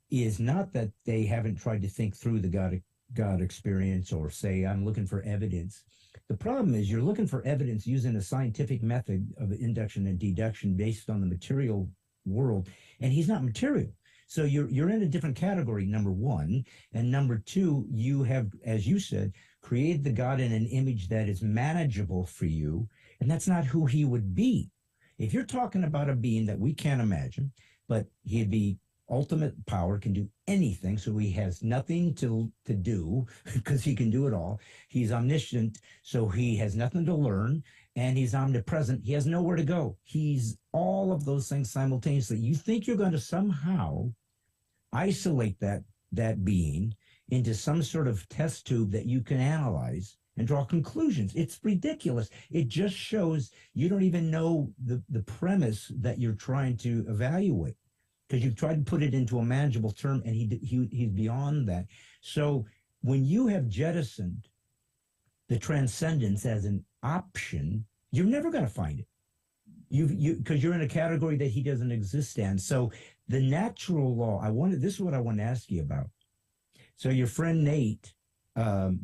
is not that they haven't tried to think through the God experience or say, I'm looking for evidence. The problem is you're looking for evidence using a scientific method of induction and deduction based on the material world, and he's not material. So you're in a different category, number one. And number two, you have, as you said, created the God in an image that is manageable for you, and that's not who he would be. If you're talking about a being that we can't imagine, but he'd be ultimate power, can do anything, so he has nothing to do because he can do it all. He's omniscient, so he has nothing to learn, and he's omnipresent. He has nowhere to go. He's all of those things simultaneously. You think you're going to somehow isolate that being into some sort of test tube that you can analyze and draw conclusions. It's ridiculous. It just shows you don't even know the premise that you're trying to evaluate, because you've tried to put it into a manageable term, and he's beyond that. So when you have jettisoned the transcendence as an option, you're never going to find it. Because you're in a category that he doesn't exist in. So the natural law, this is what I want to ask you about. So your friend Nate, was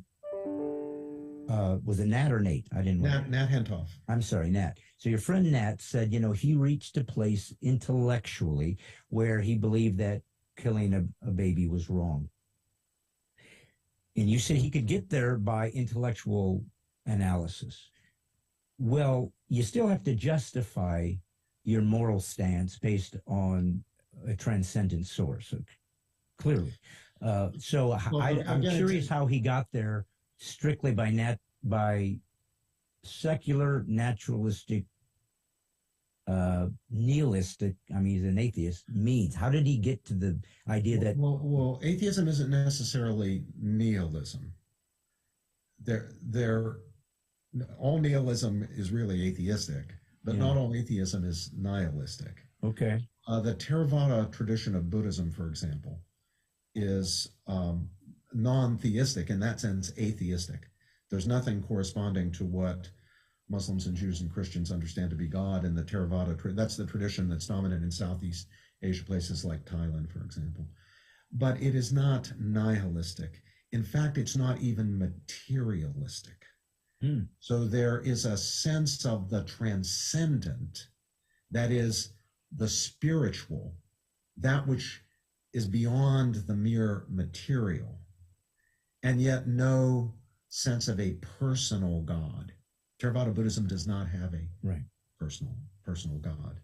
it Nat or Nate? I didn't know. Nat Hentoff. I'm sorry, Nat. So your friend Nat said, he reached a place intellectually where he believed that killing a baby was wrong. And you said he could get there by intellectual analysis. Well, you still have to justify your moral stance based on a transcendent source, clearly. I'm curious how he got there strictly by secular, naturalistic, nihilistic, he's an atheist, means. How did he get to the idea that... Well, atheism isn't necessarily nihilism. All nihilism is really atheistic, but not all atheism is nihilistic. Okay. The Theravada tradition of Buddhism, for example, is non-theistic, in that sense, atheistic. There's nothing corresponding to what Muslims and Jews and Christians understand to be God in the Theravada. That's the tradition that's dominant in Southeast Asia, places like Thailand, for example. But it is not nihilistic. In fact, it's not even materialistic. So there is a sense of the transcendent, that is the spiritual, that which is beyond the mere material, and yet no sense of a personal God. Theravada Buddhism does not have a personal God.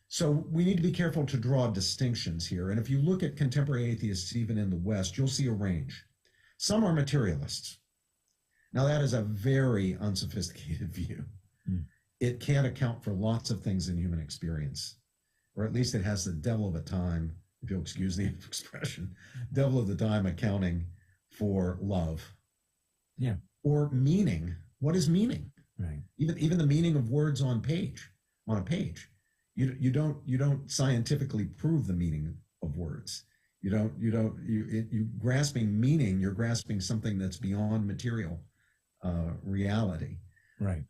So we need to be careful to draw distinctions here. And if you look at contemporary atheists, even in the West, you'll see a range. Some are materialists. Now, that is a very unsophisticated view. It can't account for lots of things in human experience, or at least it has the devil of a time, if you'll excuse the expression, devil of the time accounting for love. Yeah. Or meaning. What is meaning? Right. Even the meaning of words on a page. You don't scientifically prove the meaning of words. You grasping meaning, you're grasping something that's beyond material reality. Right.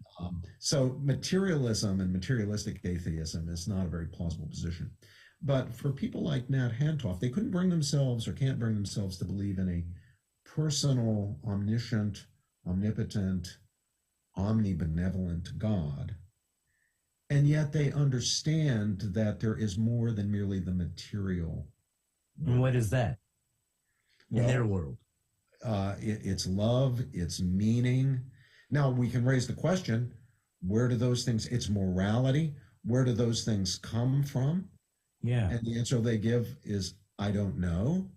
So materialism and materialistic atheism is not a very plausible position. But for people like Nat Hentoff, they couldn't bring themselves or can't bring themselves to believe in a personal, omniscient, omnipotent, omnibenevolent God. And yet they understand that there is more than merely the material. And what is that in their world? It's love, it's meaning. Now we can raise the question, where do those things, it's morality, where do those things come from? Yeah. And the answer they give is, I don't know.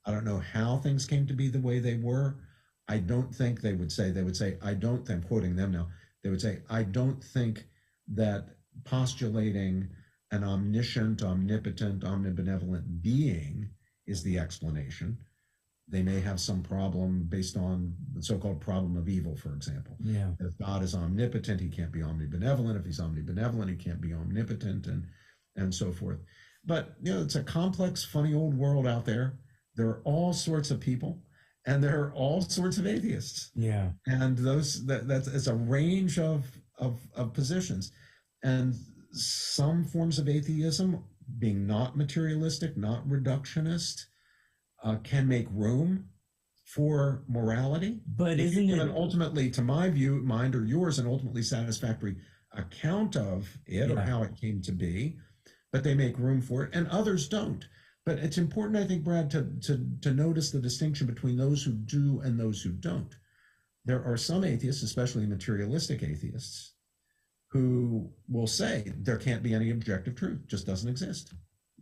I don't know how things came to be the way they were. I don't think they would say, I don't think, I'm quoting them now, they would say, I don't think that postulating an omniscient, omnipotent, omnibenevolent being is the explanation. They may have some problem based on the so-called problem of evil, for example. Yeah. If God is omnipotent, he can't be omnibenevolent. If he's omnibenevolent, he can't be omnipotent, and so forth. But it's a complex, funny old world out there. There are all sorts of people, and there are all sorts of atheists. Yeah. And it's a range of positions. And some forms of atheism, being not materialistic, not reductionist, can make room for morality. But isn't it ultimately, to my view, mind or yours, an ultimately satisfactory account of it or how it came to be, but they make room for it, and others don't. But it's important, I think, Brad, to notice the distinction between those who do and those who don't. There are some atheists, especially materialistic atheists, who will say there can't be any objective truth, just doesn't exist.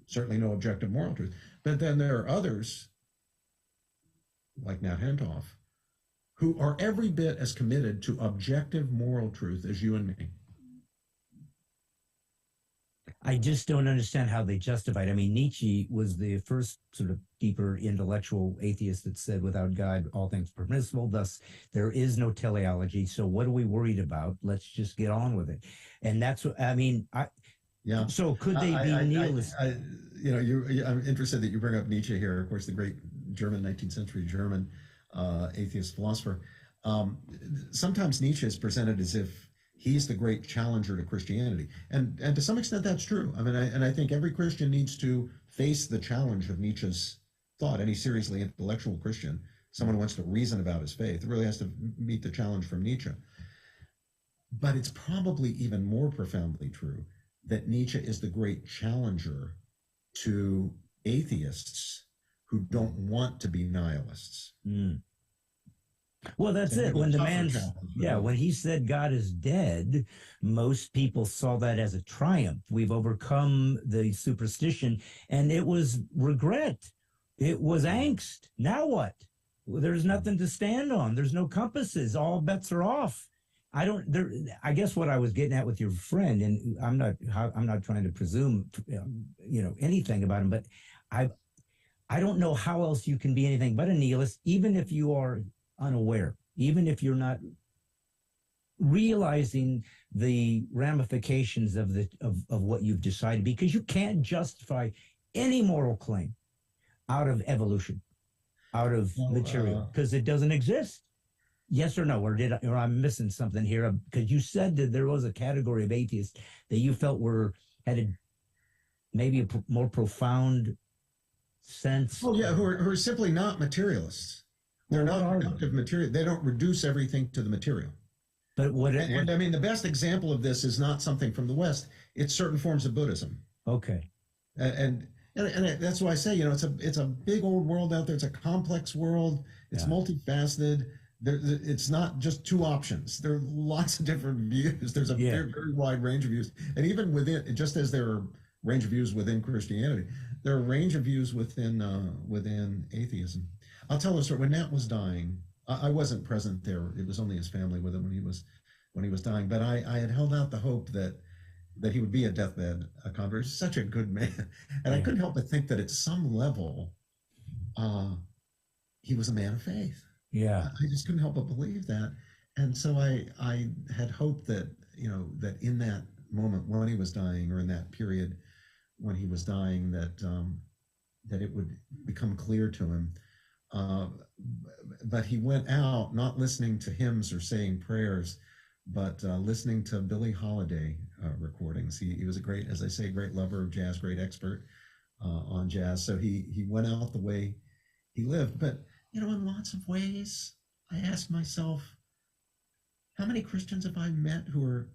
Certainly no objective moral truth. But then there are others, like Nat Hentoff, who are every bit as committed to objective moral truth as you and me. I just don't understand how they justify it. I mean, Nietzsche was the first sort of deeper intellectual atheist that said, without God, all things permissible. Thus, there is no teleology. So what are we worried about? Let's just get on with it. And that's what, I mean, yeah. So could they be nihilist? I'm interested that you bring up Nietzsche here. Of course, the great 19th century German atheist philosopher. Sometimes Nietzsche is presented as if he's the great challenger to Christianity, and to some extent that's true. I mean, I think every Christian needs to face the challenge of Nietzsche's thought. Any seriously intellectual Christian, someone who wants to reason about his faith, really has to meet the challenge from Nietzsche. But it's probably even more profoundly true that Nietzsche is the great challenger to atheists who don't want to be nihilists. Mm. Well, that's it. When the man, when he said God is dead, most people saw that as a triumph. We've overcome the superstition, and it was regret. It was angst. Now what? Well, there's nothing to stand on. There's no compasses. All bets are off. I guess what I was getting at with your friend, and I'm not trying to presume, anything about him, but I don't know how else you can be anything but a nihilist, even if you are unaware, even if you're not realizing the ramifications of what you've decided, because you can't justify any moral claim out of evolution, out of material, because it doesn't exist. Yes or no? Or I'm missing something here? Because you said that there was a category of atheists that you felt had maybe a more profound sense. Oh yeah, who are simply not materialists. They're not productive material. They don't reduce everything to the material. But and I mean, the best example of this is not something from the West. It's certain forms of Buddhism. Okay. And that's why I say, it's a big old world out there. It's a complex world. It's multifaceted. It's not just two options. There are lots of different views. There's a very, very wide range of views. And even within, just as there are range of views within Christianity, there are a range of views within atheism. I'll tell a story. When Nat was dying, I wasn't present there. It was only his family with him when he was dying. But I had held out the hope that he would be a deathbed convert. He's such a good man, and I couldn't help but think that at some level, he was a man of faith. Yeah, I just couldn't help but believe that, and so I had hoped that that in that moment when he was dying, or in that period when he was dying, that it would become clear to him. But he went out not listening to hymns or saying prayers, but listening to Billie Holiday recordings. He was a great, as I say, great lover of jazz, great expert on jazz. So he went out the way he lived. But in lots of ways, I asked myself, how many Christians have I met who are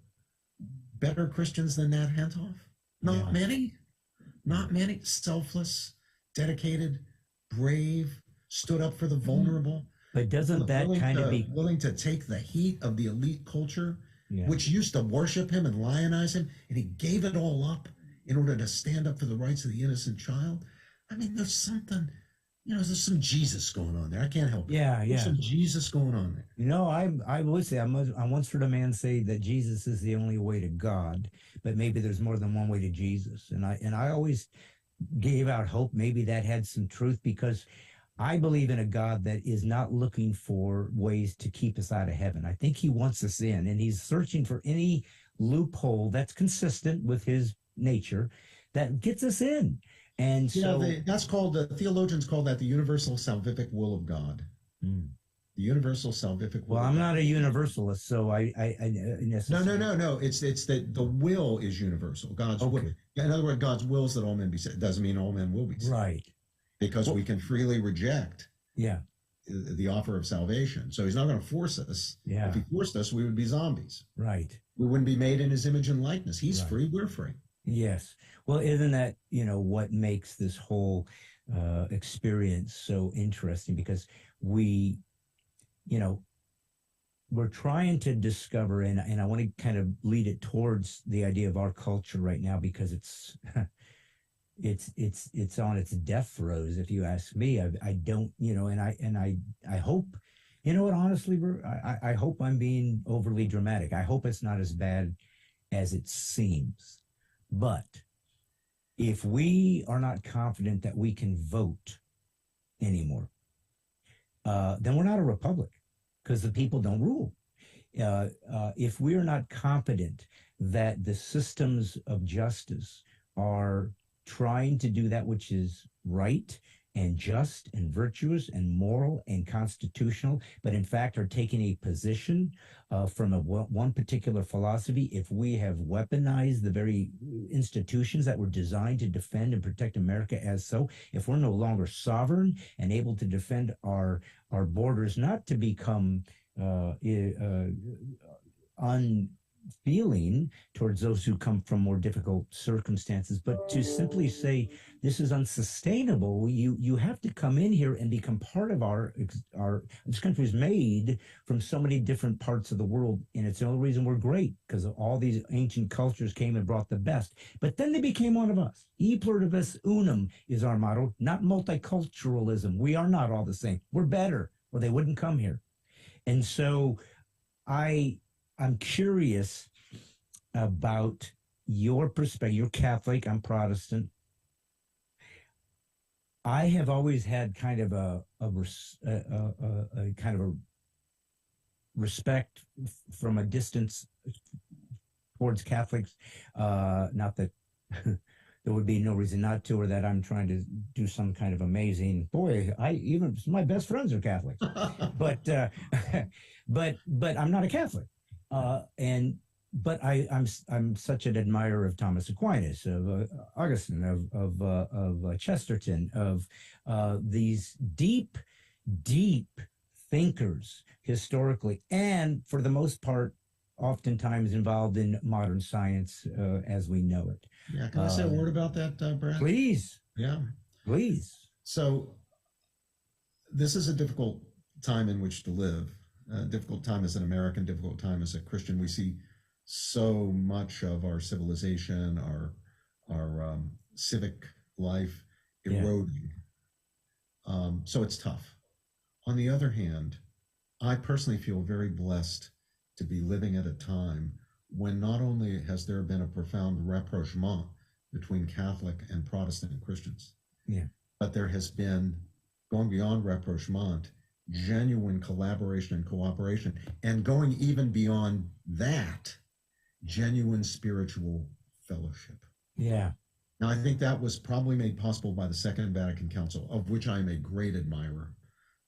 better Christians than Nat Hentoff? Not many. Not many. Selfless, dedicated, brave, stood up for the vulnerable. But doesn't that kind of be willing to take the heat of the elite culture, which used to worship him and lionize him, and he gave it all up in order to stand up for the rights of the innocent child? I mean, there's something, there's some Jesus going on there. I can't help it. There's some Jesus going on there. I would say I once heard a man say that Jesus is the only way to God, but maybe there's more than one way to Jesus. And I always gave out hope. Maybe that had some truth, because I believe in a God that is not looking for ways to keep us out of heaven. I think he wants us in, and he's searching for any loophole that's consistent with his nature that gets us in. And Yeah, so, that's called, the theologians call that the universal salvific will of God. hmm. The universal salvific will Well, of I'm God. not a universalist, so I No, necessarily. no, no, no. It's that the will is universal. God's will. Okay, Yeah, in other words, God's will is that all men be saved. It doesn't mean all men will be saved right. because Well, we can freely reject yeah, the offer of salvation. So he's not going to force us. If yeah, he forced us, we would be zombies. right, We wouldn't be made in his image and likeness. He's right. free. We're free. Yes. Well, isn't that, what makes this whole experience so interesting? Because we, you know, we're trying to discover, and I want to kind of lead it towards the idea of our culture right now because it's it's on its death throes. If you ask me, I don't, and I hope, what, honestly, I hope I'm being overly dramatic. I hope it's not as bad as it seems, but if we are not confident that we can vote anymore, then we're not a republic because the people don't rule. If we are not confident that the systems of justice are trying to do that which is right and just and virtuous and moral and constitutional, but in fact are taking a position from one particular philosophy, if we have weaponized the very institutions that were designed to defend and protect America as so, if we're no longer sovereign and able to defend our borders, not to become unfeeling towards those who come from more difficult circumstances, but to simply say this is unsustainable. You have to come in here and become part of our this country is made from so many different parts of the world, and it's the only reason we're great because all these ancient cultures came and brought the best. But then they became one of us. E pluribus unum is our motto, not multiculturalism. We are not all the same. We're better, or they wouldn't come here. And so I'm curious about your perspective. You're Catholic, I'm Protestant. I have always had kind of a kind of a respect from a distance towards Catholics. Not that there would be no reason not to, or that I'm trying to do some kind of amazing. Boy, even my best friends are Catholics, but but I'm not a Catholic, but I'm such an admirer of Thomas Aquinas, of Augustine, of Chesterton, of these deep thinkers historically, and for the most part, oftentimes involved in modern science as we know it. Yeah, can I say a word about that, Brad? Please. Yeah. Please. So this is a difficult time in which to live. Difficult time as an American, difficult time as a Christian. We see so much of our civilization, our civic life eroding. Yeah. So it's tough. On the other hand, I personally feel very blessed to be living at a time when not only has there been a profound rapprochement between Catholic and Protestant Christians, but there has been, going beyond rapprochement, genuine collaboration and cooperation, and going even beyond that, genuine spiritual fellowship. Yeah. Now, I think that was probably made possible by the Second Vatican Council, of which I am a great admirer.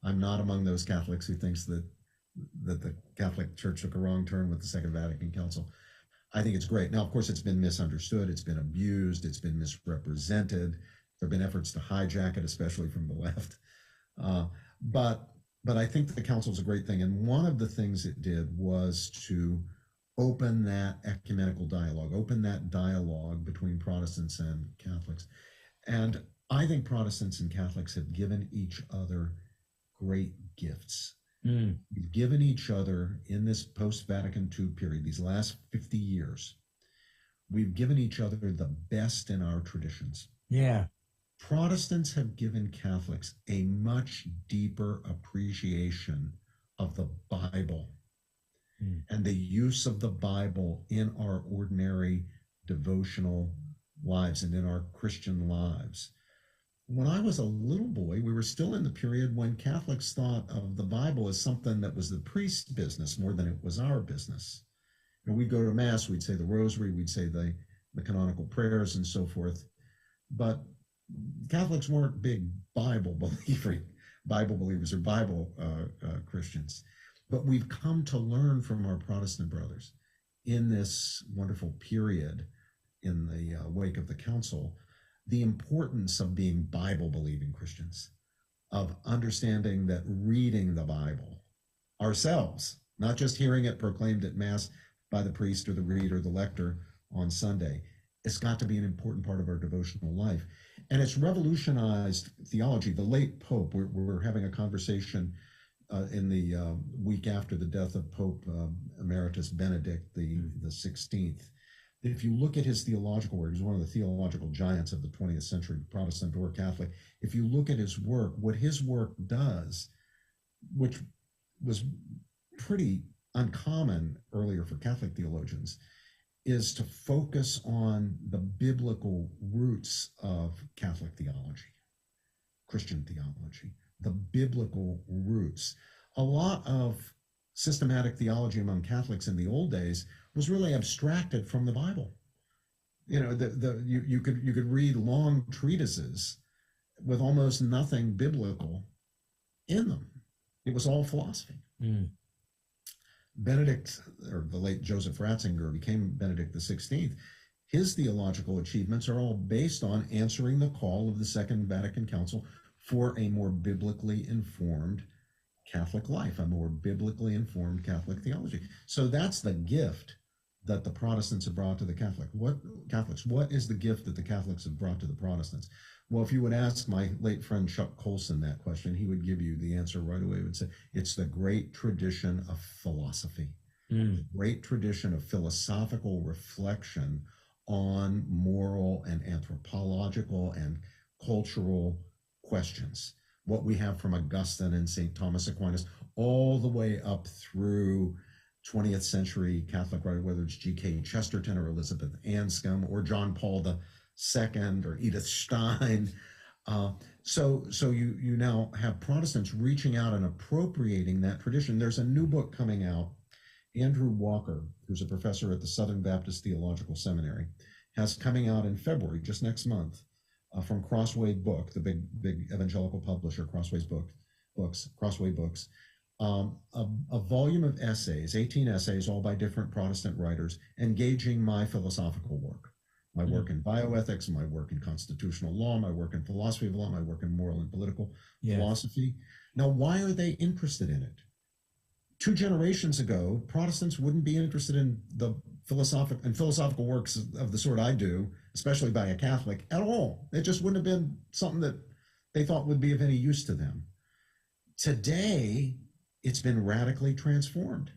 I'm not among those Catholics who thinks that the Catholic Church took a wrong turn with the Second Vatican Council. I think it's great. Now, of course, it's been misunderstood, it's been abused, it's been misrepresented. There have been efforts to hijack it, especially from the left. But I think the council is a great thing. And one of the things it did was to open that ecumenical dialogue, open that dialogue between Protestants and Catholics. And I think Protestants and Catholics have given each other great gifts. We've given each other, in this post-Vatican II period, these last 50 years, we've given each other the best in our traditions. Yeah. Protestants have given Catholics a much deeper appreciation of the Bible and the use of the Bible in our ordinary devotional lives and in our Christian lives. when I was a little boy, we were still in the period when Catholics thought of the Bible as something that was the priest's business more than it was our business. And we'd go to Mass, we'd say the Rosary, we'd say the canonical prayers and so forth. But Catholics weren't big Bible believers or Bible Christians. But we've come to learn from our Protestant brothers in this wonderful period in the wake of the Council, the importance of being Bible believing Christians, of understanding that reading the Bible ourselves, not just hearing it proclaimed at Mass by the priest or the reader or the lector on Sunday, it's got to be an important part of our devotional life. And it's revolutionized theology. The late Pope, we're having a conversation in the week after the death of Pope Emeritus Benedict the 16th. If you look at his theological work, he's one of the theological giants of the 20th century, Protestant or Catholic. If you look at his work, what his work does, which was pretty uncommon earlier for Catholic theologians, is to focus on the biblical roots of Catholic theology, Christian theology, the biblical roots. A lot of systematic theology among Catholics in the old days was really abstracted from the Bible. You know, you could read long treatises with almost nothing biblical in them. It was all philosophy. Mm. Benedict, or the late Joseph Ratzinger, became Benedict XVI. His theological achievements are all based on answering the call of the Second Vatican Council for a more biblically informed Catholic life, a more biblically informed Catholic theology. So that's the gift that the Protestants have brought to the Catholics. What is the gift that the Catholics have brought to the Protestants? Well, if you would ask my late friend Chuck Colson that question, he would give you the answer right away. He would say, it's the great tradition of philosophy, the great tradition of philosophical reflection on moral and anthropological and cultural questions. What we have from Augustine and St. Thomas Aquinas, all the way up through 20th century Catholic writer, whether it's G.K. Chesterton or Elizabeth Anscombe or John Paul II or Edith Stein. So you now have Protestants reaching out and appropriating that tradition. There's a new book coming out. Andrew Walker, who's a professor at the Southern Baptist Theological Seminary, has coming out in February, just next month, from Crossway Book, the big evangelical publisher, Crossway Books, a volume of essays, 18 essays, all by different Protestant writers, engaging my philosophical work. My work in bioethics, my work in constitutional law, my work in philosophy of law, my work in moral and political philosophy. Now, why are they interested in it? 2 generations ago, Protestants wouldn't be interested in the philosophical works of the sort I do, especially by a Catholic, at all. It just wouldn't have been something that they thought would be of any use to them. Today, it's been radically transformed.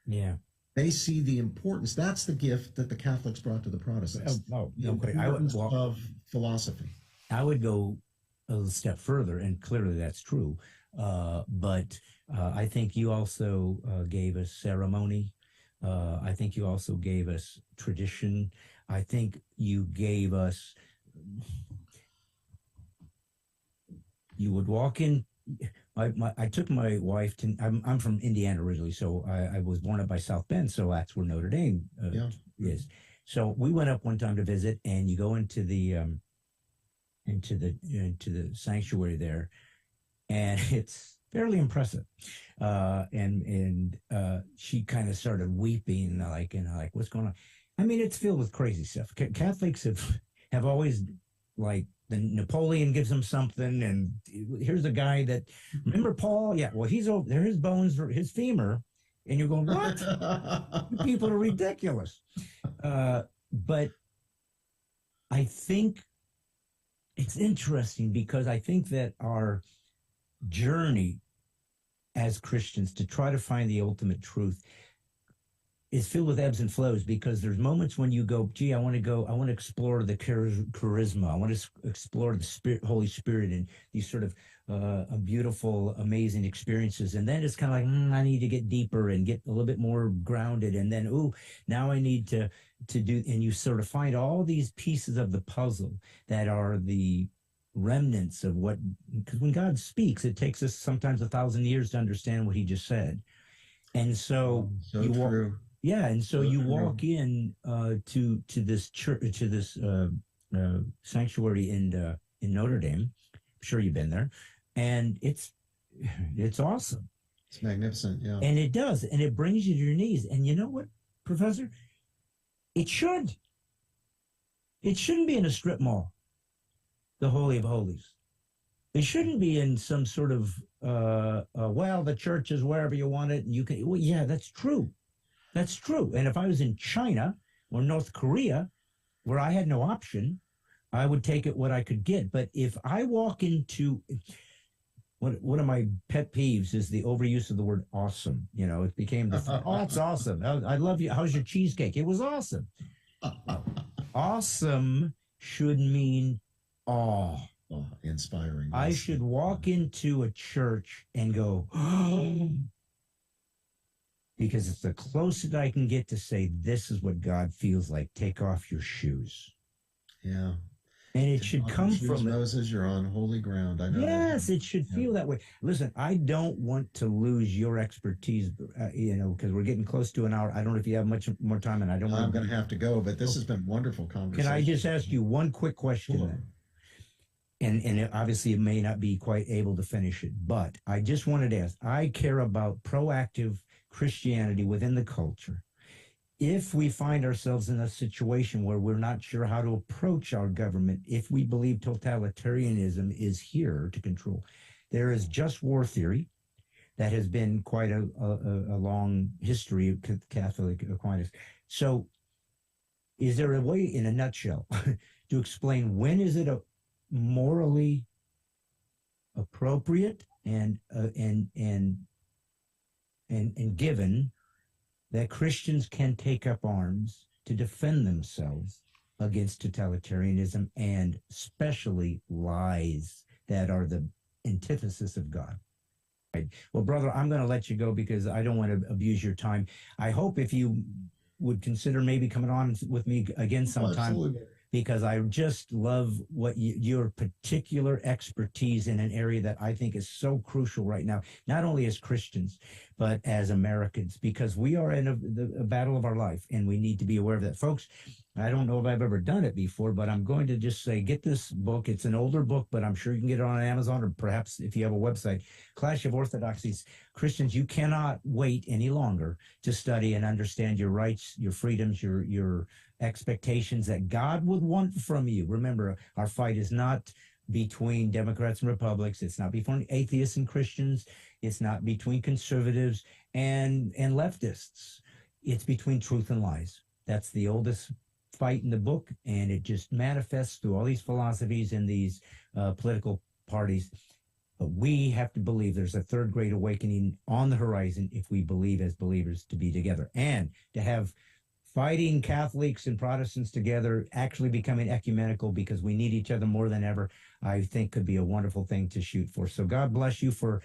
Yeah. They see the importance. That's the gift that the Catholics brought to the Protestants. The importance of philosophy. I would go a little step further, and clearly that's true. But I think you also gave us ceremony. I think you also gave us tradition. I think you gave us, you would walk in. I took my wife to, I'm from Indiana originally, so I was born up by South Bend, so that's where Notre Dame is. So we went up one time to visit, and you go into the sanctuary there, and it's fairly impressive. And she kind of started weeping, like, what's going on? I mean, it's filled with crazy stuff. Catholics have always, like, the Napoleon gives them something, and here's a guy that, remember Paul? Yeah, well, he's over there, his bones, his femur, and you're going, what? You people are ridiculous. But I think it's interesting because I think that our journey as Christians to try to find the ultimate truth is filled with ebbs and flows, because there's moments when you go, gee, I want to explore the charisma. I want to explore the Holy Spirit and these sort of beautiful, amazing experiences. And then it's kind of like, I need to get deeper and get a little bit more grounded. And then, now I need to do, and you sort of find all these pieces of the puzzle that are the remnants of what, because when God speaks, it takes us sometimes 1,000 years to understand what he just said. And so, So true. Yeah, and so So you true. walk in to this church, to this sanctuary in Notre Dame. I'm sure you've been there, and it's awesome. It's magnificent, yeah. And it does, and it brings you to your knees. And you know what, Professor? It shouldn't be in a strip mall, the Holy of Holies. It shouldn't be in some sort of well, the church is wherever you want it, and you can. Well, yeah, that's true. That's true. And if I was in China or North Korea, where I had no option, I would take it what I could get. But if I walk into one of my pet peeves is the overuse of the word awesome. You know, it became oh, it's awesome. I love you. How's your cheesecake? It was awesome. Awesome should mean awe. Oh, inspiring. I should walk into a church and go, oh, because it's the closest I can get to say, this is what God feels like. Take off your shoes. Yeah. And it should come from Moses, you're on holy ground. I know. Yes, it should feel that way. Listen, I don't want to lose your expertise, because we're getting close to an hour. I don't know if you have much more time, and I don't. I'm going to have to go, but this has been wonderful conversation. Can I just ask you one quick question then? And obviously it may not be quite able to finish it, but I just wanted to ask. I care about proactive Christianity within the culture. If we find ourselves in a situation where we're not sure how to approach our government, if we believe totalitarianism is here to control, there is just war theory that has been quite a long history of Catholic Aquinas. So is there a way, in a nutshell, to explain when is it a morally appropriate and given that Christians can take up arms to defend themselves against totalitarianism and especially lies that are the antithesis of God? Right. Well, brother, I'm going to let you go because I don't want to abuse your time. I hope if you would consider maybe coming on with me again sometime. Absolutely. Because I just love what your particular expertise in an area that I think is so crucial right now, not only as Christians, but as Americans, because we are in a battle of our life, and we need to be aware of that. Folks, I don't know if I've ever done it before, but I'm going to just say, get this book. It's an older book, but I'm sure you can get it on Amazon, or perhaps if you have a website, Clash of Orthodoxies. Christians, you cannot wait any longer to study and understand your rights, your freedoms, your expectations that God would want from you. Remember, our fight is not between Democrats and Republicans. It's not between atheists and Christians. It's not between conservatives and leftists. It's between truth and lies. That's the oldest fight in the book, and it just manifests through all these philosophies and these political parties. But we have to believe there's a third great awakening on the horizon if we believe as believers to be together, and to have fighting Catholics and Protestants together, actually becoming ecumenical, because we need each other more than ever, I think could be a wonderful thing to shoot for. So God bless you for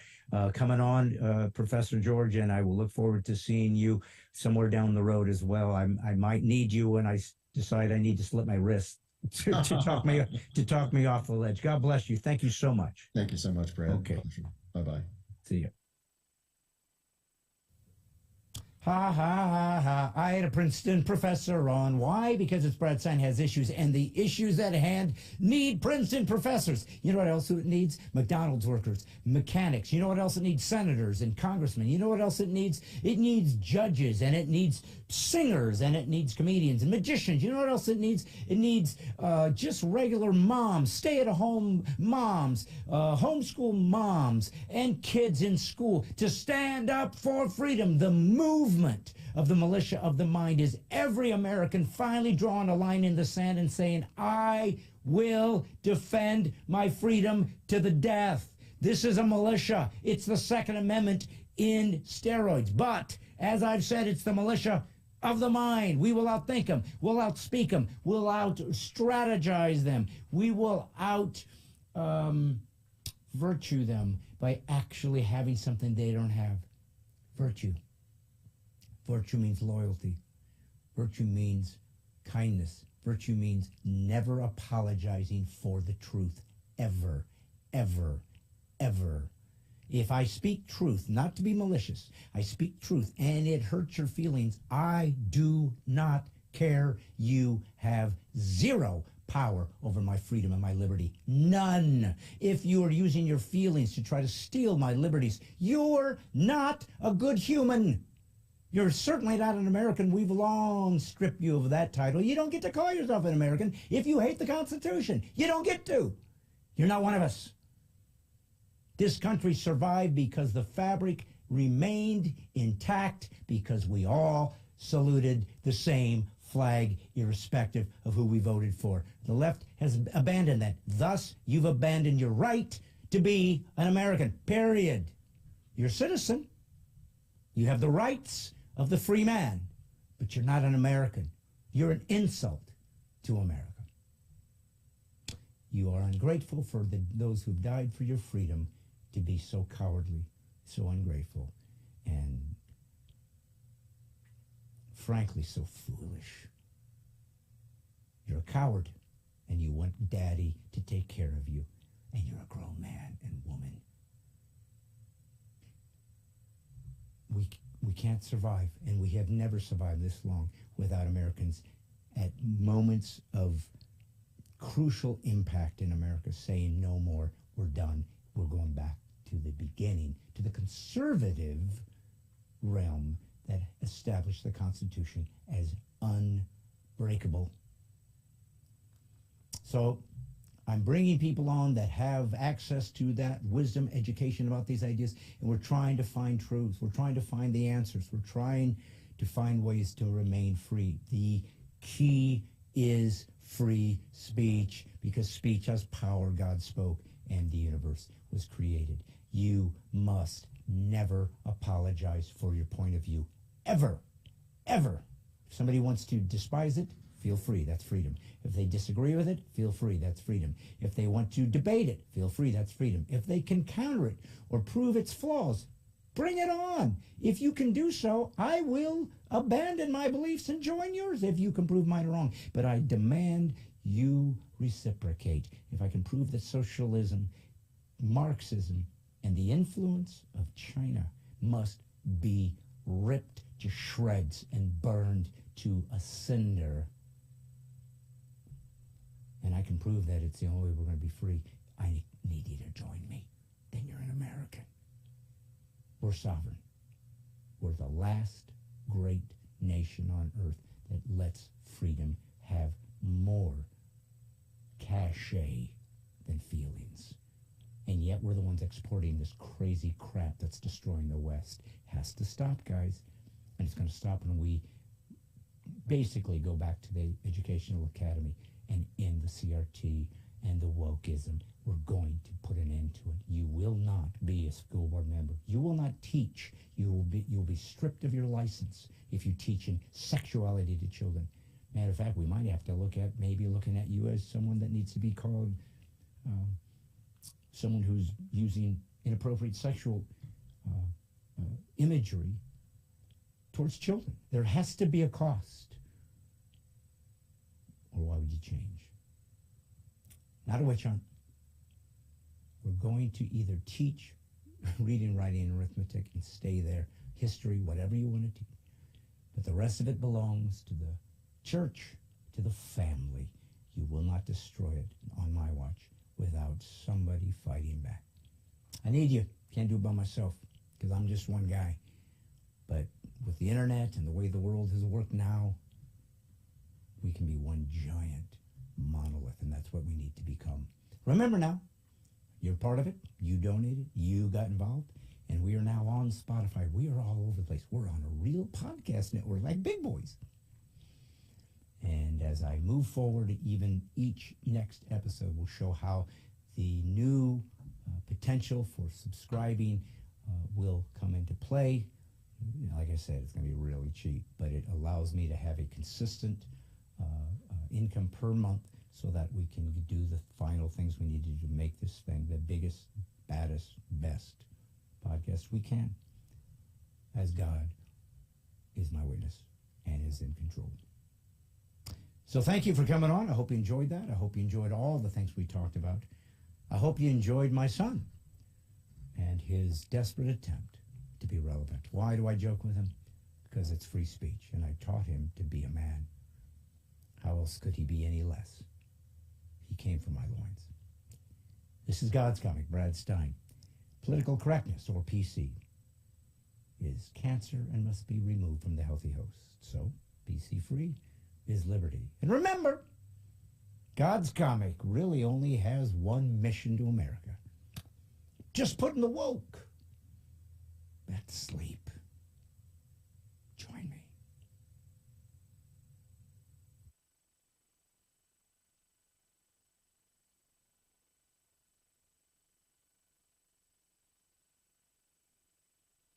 coming on, Professor George, and I will look forward to seeing you somewhere down the road as well. I might need you when I decide I need to slip my wrist to talk me off the ledge. God bless you. Thank you so much. Thank you so much, Brad. Okay. Bye-bye. See you. Ha, ha, ha, ha. I had a Princeton professor on. Why? Because it's Brad Stine Has Issues, and the issues at hand need Princeton professors. You know what else it needs? McDonald's workers, mechanics. You know what else it needs? Senators and congressmen. You know what else it needs? It needs judges, and it needs singers, and it needs comedians and magicians. You know what else it needs? It needs just regular moms, stay-at-home moms, homeschool moms, and kids in school to stand up for freedom. The movement of the militia of the mind is every American finally drawing a line in the sand and saying, I will defend my freedom to the death. This is a militia. It's the Second Amendment in steroids. But, as I've said, it's the militia of the mind. We will outthink them. We'll outspeak them. We'll out-strategize them. We will out-virtue them by actually having something they don't have. Virtue. Virtue means loyalty. Virtue means kindness. Virtue means never apologizing for the truth, ever, ever, ever. If I speak truth, not to be malicious, I speak truth and it hurts your feelings, I do not care. You have zero power over my freedom and my liberty. None. If you are using your feelings to try to steal my liberties, you're not a good human. You're certainly not an American. We've long stripped you of that title. You don't get to call yourself an American if you hate the Constitution. You don't get to. You're not one of us. This country survived because the fabric remained intact, because we all saluted the same flag, irrespective of who we voted for. The left has abandoned that. Thus, you've abandoned your right to be an American, period. You're a citizen. You have the rights of the free man, but you're not an American. You're an insult to America. You are ungrateful for those who've died for your freedom to be so cowardly, so ungrateful, and frankly, so foolish. You're a coward, and you want daddy to take care of you, and you're a grown man and woman. We can't survive, and we have never survived this long without Americans at moments of crucial impact in America saying no more, we're done, we're going back to the beginning, to the conservative realm that established the Constitution as unbreakable. So I'm bringing people on that have access to that wisdom, education about these ideas, and we're trying to find truth. We're trying to find the answers. We're trying to find ways to remain free. The key is free speech, because speech has power. God spoke, and the universe was created. You must never apologize for your point of view. Ever. Ever. If somebody wants to despise it, feel free. That's freedom. If they disagree with it, feel free. That's freedom. If they want to debate it, feel free. That's freedom. If they can counter it or prove its flaws, bring it on. If you can do so, I will abandon my beliefs and join yours if you can prove mine wrong. But I demand you reciprocate. If I can prove that socialism, Marxism, and the influence of China must be ripped to shreds and burned to a cinder, and I can prove that it's the only way we're going to be free, I need you to join me. Then you're an American. We're sovereign. We're the last great nation on earth that lets freedom have more cachet than feelings. And yet we're the ones exporting this crazy crap that's destroying the West. Has to stop, guys. And it's going to stop when we basically go back to the Educational Academy and end the CRT and the wokeism. We're going to put an end to it. You will not be a school board member. You will not teach. You'll be stripped of your license if you teach in sexuality to children. Matter of fact, we might have to maybe looking at you as someone that needs to be called someone who's using inappropriate sexual imagery towards children. There has to be a cost. Or why would you change? Not a witch hunt. We're going to either teach reading, writing, and arithmetic and stay there. History, whatever you want to teach. But the rest of it belongs to the church, to the family. You will not destroy it on my watch without somebody fighting back. I need you. Can't do it by myself because I'm just one guy. But with the internet and the way the world has worked now, we can be one giant monolith, and that's what we need to become. Remember now, you're part of it. You donated. You got involved. And we are now on Spotify. We are all over the place. We're on a real podcast network like big boys. And as I move forward, even each next episode will show how the new potential for subscribing will come into play. Like I said, it's going to be really cheap, but it allows me to have a consistent income per month so that we can do the final things we need to do to make this thing the biggest, baddest, best podcast we can, as God is my witness and is in control. So thank you for coming on. I hope you enjoyed that. I hope you enjoyed all the things we talked about. I hope you enjoyed my son and his desperate attempt to be relevant. Why do I joke with him? Because it's free speech, and I taught him to be a man. How else could he be any less? He came from my loins. This is God's Comic, Brad Stine. Political correctness, or PC, is cancer and must be removed from the healthy host. So, PC free is liberty. And remember, God's Comic really only has one mission to America. Just putting the woke back to sleep.